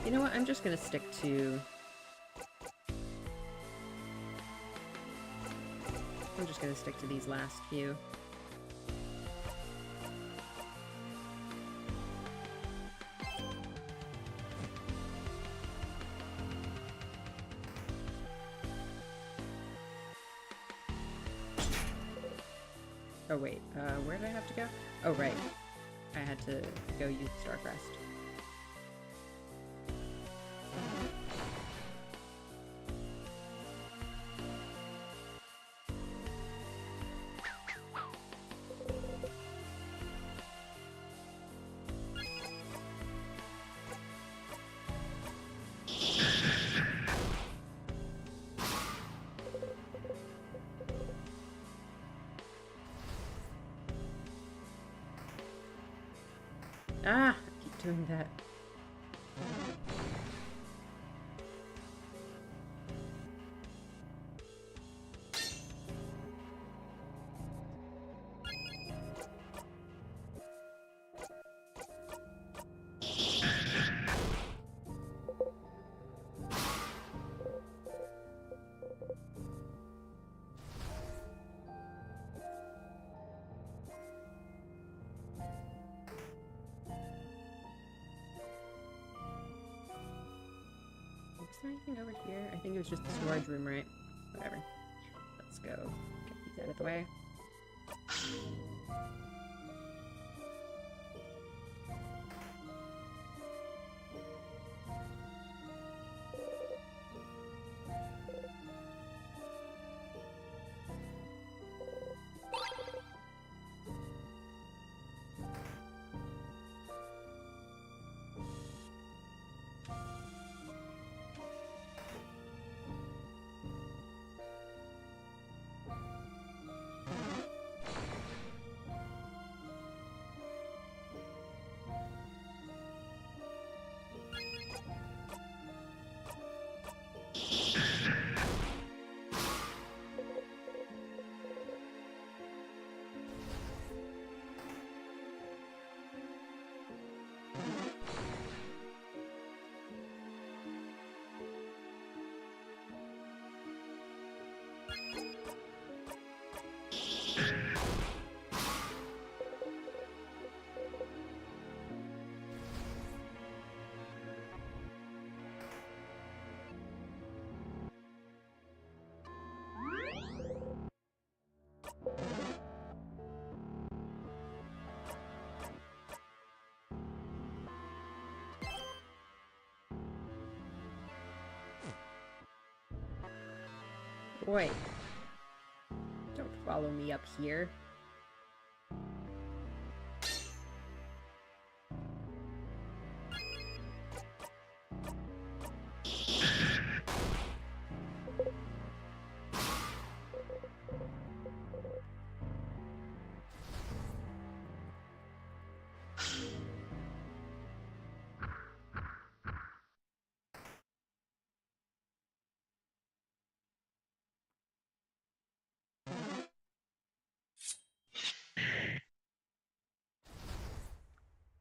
You know what? I'm just gonna stick to... I'm just gonna stick to these last few. Oh wait, where did I have to go? Oh right, I had to go use Starcrest. Ah! I keep doing that. Is there anything over here? I think it was just the storage room, right? Whatever. Let's go. Get these out of the way. Wait. Don't follow me up here.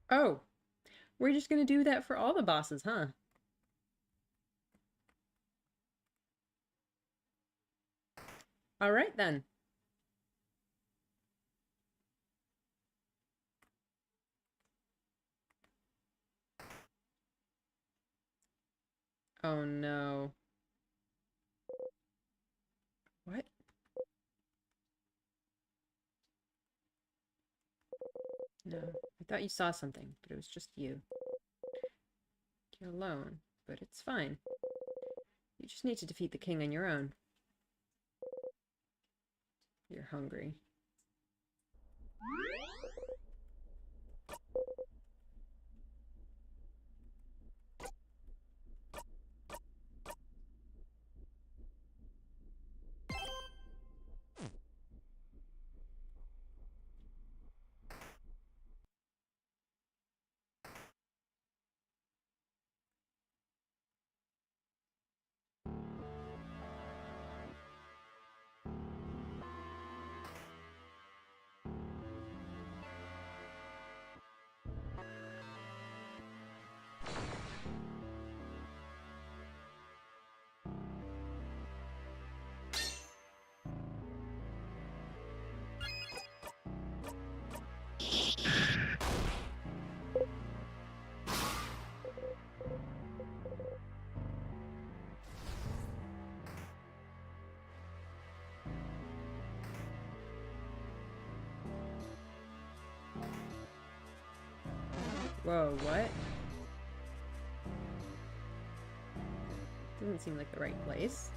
Oh, we're just gonna do that for all the bosses, huh? Alright then. Oh no. What? No. I thought you saw something, but it was just you. You're alone, but it's fine. You just need to defeat the king on your own. You're hungry. Whoa, what? Doesn't seem like the right place.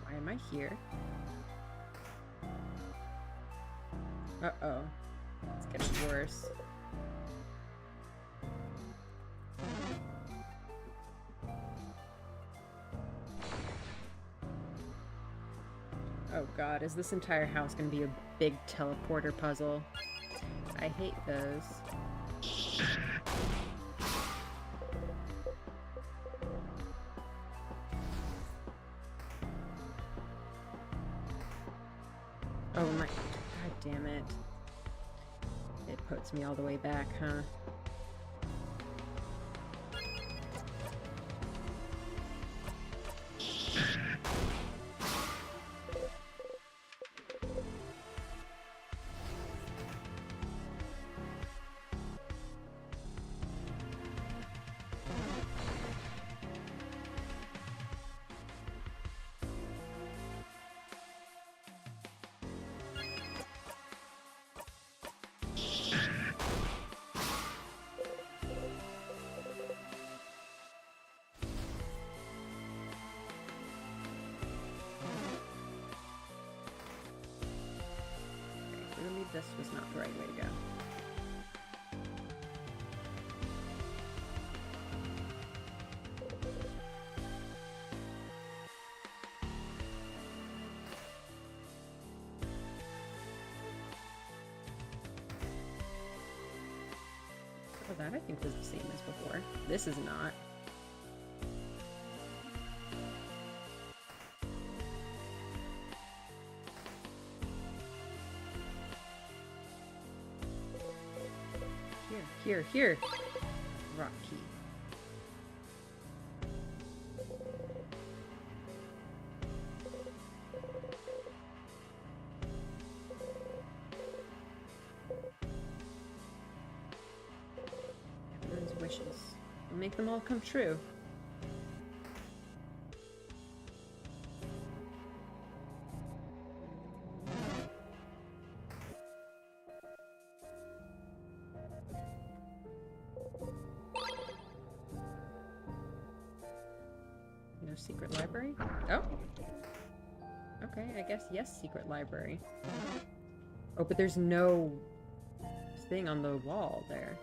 Why am I here? Uh-oh. It's getting worse. Oh god, is this entire house gonna be a big teleporter puzzle? I hate those. Oh my... God damn it. It puts me all the way back, huh? Clearly this was not the right way to go. Oh, that I think was the same as before. This is not. Here. Rock key. Everyone's wishes. We'll make them all come true. No secret library? Oh! Okay, I guess yes, secret library. Oh, but there's no thing on the wall there.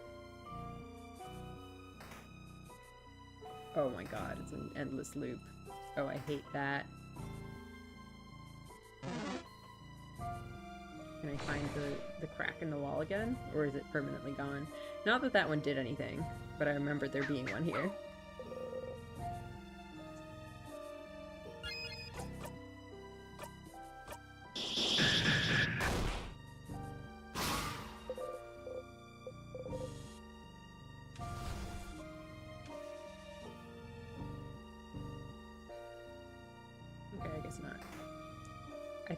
Oh my god, it's an endless loop. Oh, I hate that. Can I find the crack in the wall again? Or is it permanently gone? Not that that one did anything, but I remember there being one here.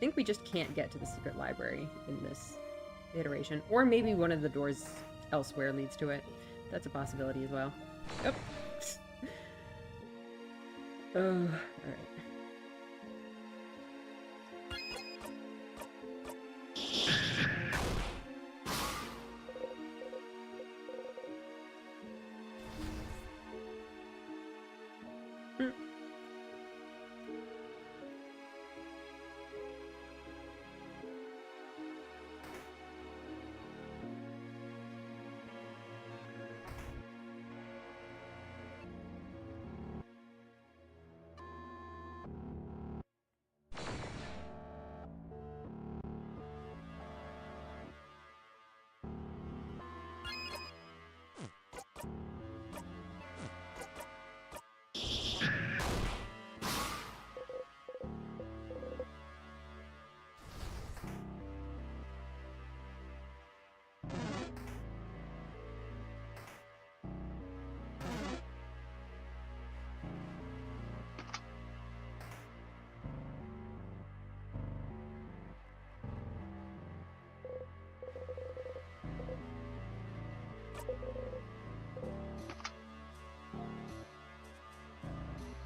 think we just can't get to the secret library in this iteration. Or maybe one of the doors elsewhere leads to it. That's a possibility as well. Oh. Alright.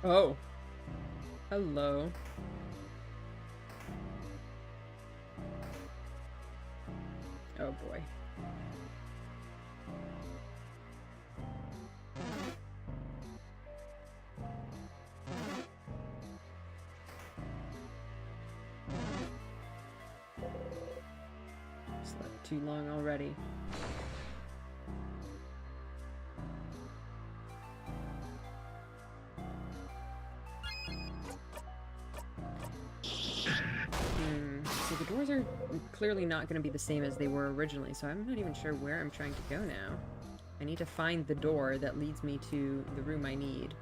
Oh. Hello. Oh boy. Slept too long already. So the doors are clearly not going to be the same as they were originally, so I'm not even sure where I'm trying to go now. I need to find the door that leads me to the room I need,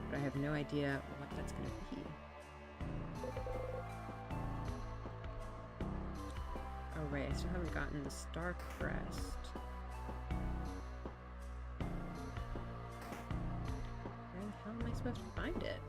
but I have no idea what that's going to be. Oh right, I still haven't gotten the Star Crest. Where the hell am I supposed to find it?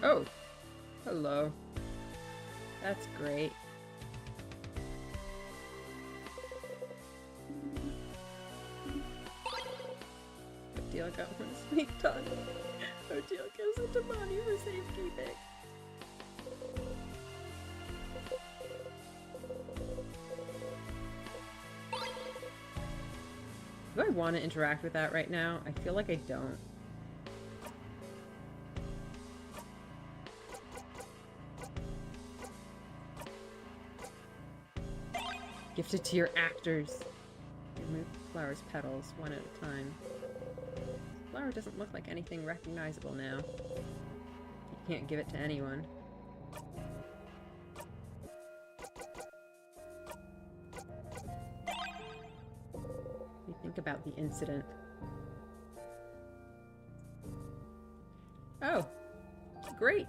Oh, hello. That's great. Odile got one sneaked on. Odile gives it to Bonnie for safekeeping. Do I want to interact with that right now? I feel like I don't. Gifted to your actors. Remove the flower's petals one at a time. The flower doesn't look like anything recognizable now. You can't give it to anyone. You think about the incident. Oh, great.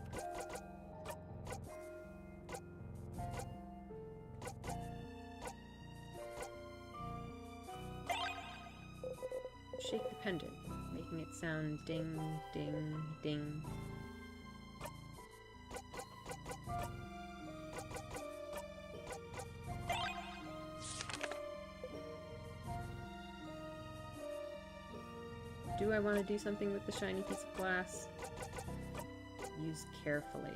Shake the pendant, making it sound ding, ding, ding. Do I want to do something with the shiny piece of glass? Use carefully.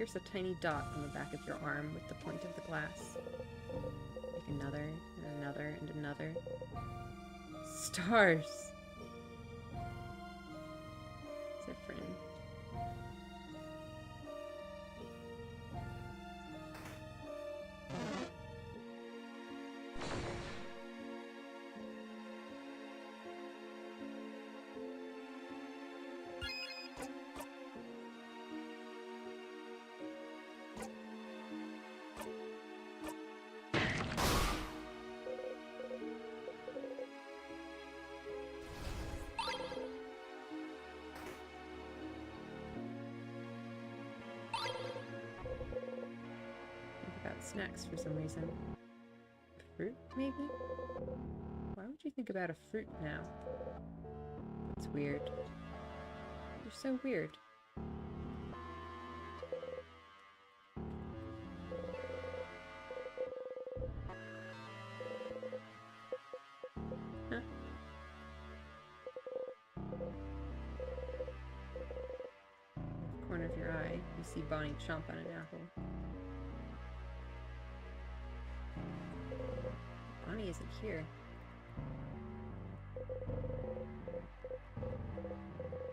Pierce a tiny dot on the back of your arm with the point of the glass. Make another, and another, and another. Stars! Zephyrin. Snacks for some reason. Fruit, maybe? Why would you think about a fruit now? It's weird. You're so weird. Huh. Corner of your eye, you see Bonnie chomp on an apple. Bonnie isn't here.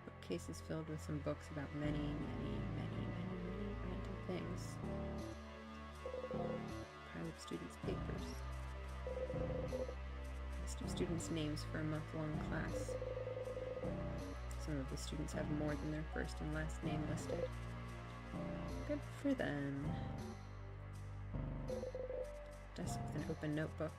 Bookcase is filled with some books about many random things. Pile of students' papers. List of students' names for a month-long class. Some of the students have more than their first and last name listed. Good for them. Desk with an open notebook.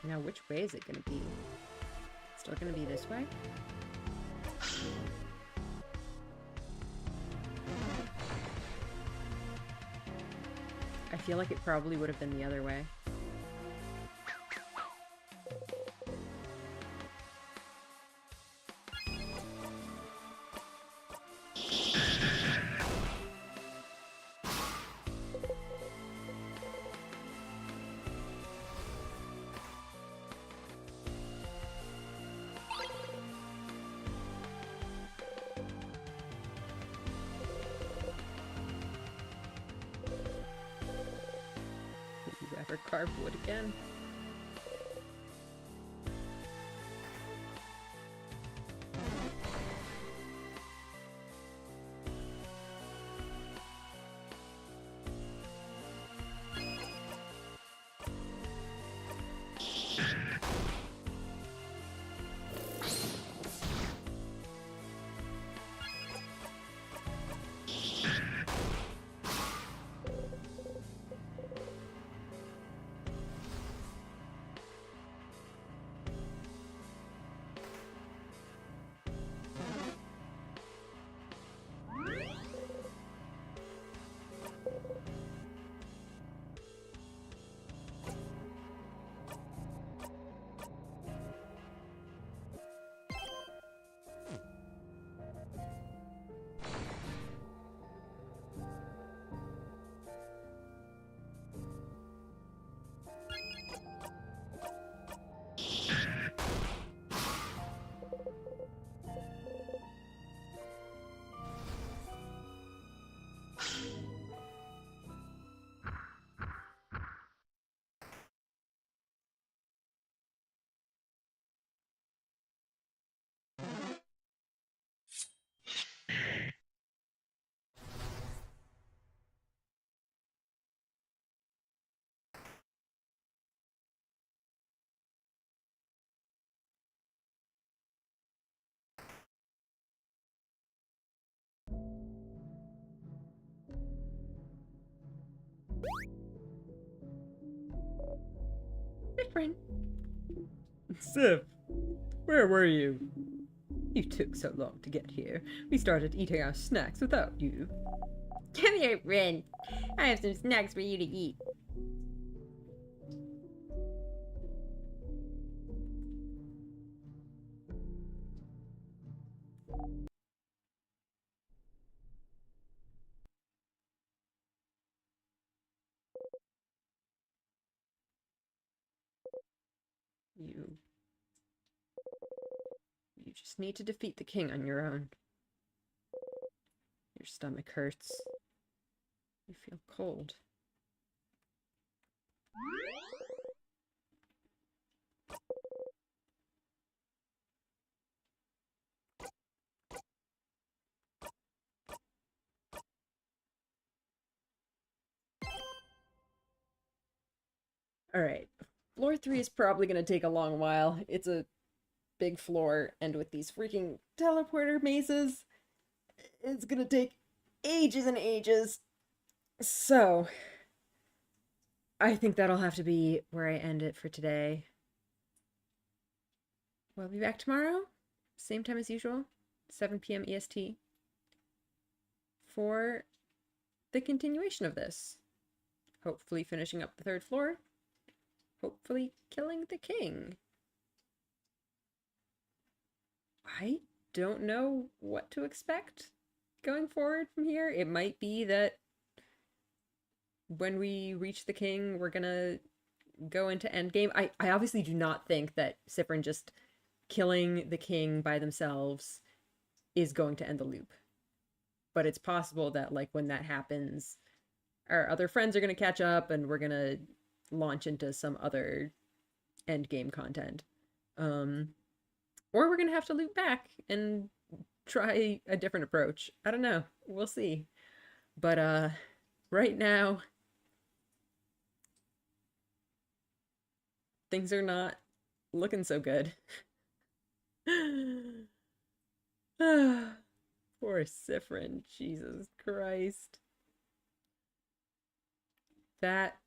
Now, which way is it going to be? Still going to be this way? I feel like it probably would have been the other way. Ever carve wood again? Different. Sif, where were you? You took so long to get here. We started eating our snacks without you. Come here, Ren. I have some snacks for you to eat. You... You just need to defeat the king on your own. Your stomach hurts. You feel cold. Alright. Floor 3 is probably going to take a long while. It's a big floor, and with these freaking teleporter mazes, it's going to take ages and ages. So, I think that'll have to be where I end it for today. We'll be back tomorrow, same time as usual, 7 p.m. EST, for the continuation of this. Hopefully finishing up the 3rd floor. Hopefully killing the king. I don't know what to expect going forward from here. It might be that when we reach the king, we're gonna go into endgame. I obviously do not think that Cypern just killing the king by themselves is going to end the loop. But it's possible that, like, when that happens, our other friends are gonna catch up and we're gonna launch into some other endgame content. Or we're gonna have to loop back and try a different approach. I don't know. We'll see. But right now, things are not looking so good. Poor Cyphren, Jesus Christ. That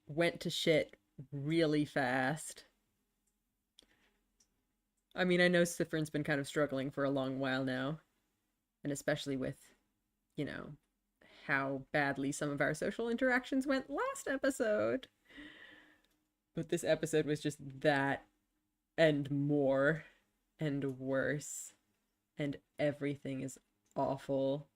went to shit really fast. I mean, I know Cyphern's been kind of struggling for a long while now, and especially with, you know, how badly some of our social interactions went last episode. But this episode was just that and more and worse, and everything is awful.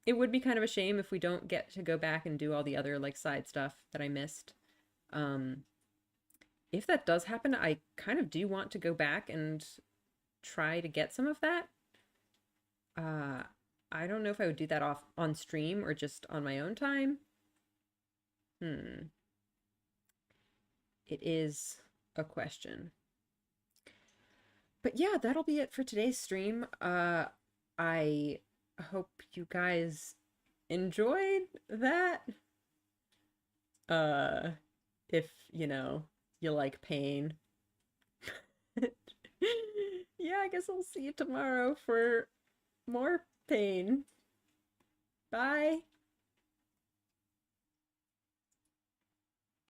It would be kind of a shame if we don't get to go back and do all the other, like, side stuff that I missed. If that does happen, I kind of do want to go back and try to get some of that. I don't know if I would do that on stream or just on my own time. It is a question. But yeah, that'll be it for today's stream. I hope you guys enjoyed that. If, you know, you like pain. Yeah, I guess I'll see you tomorrow for more pain. Bye.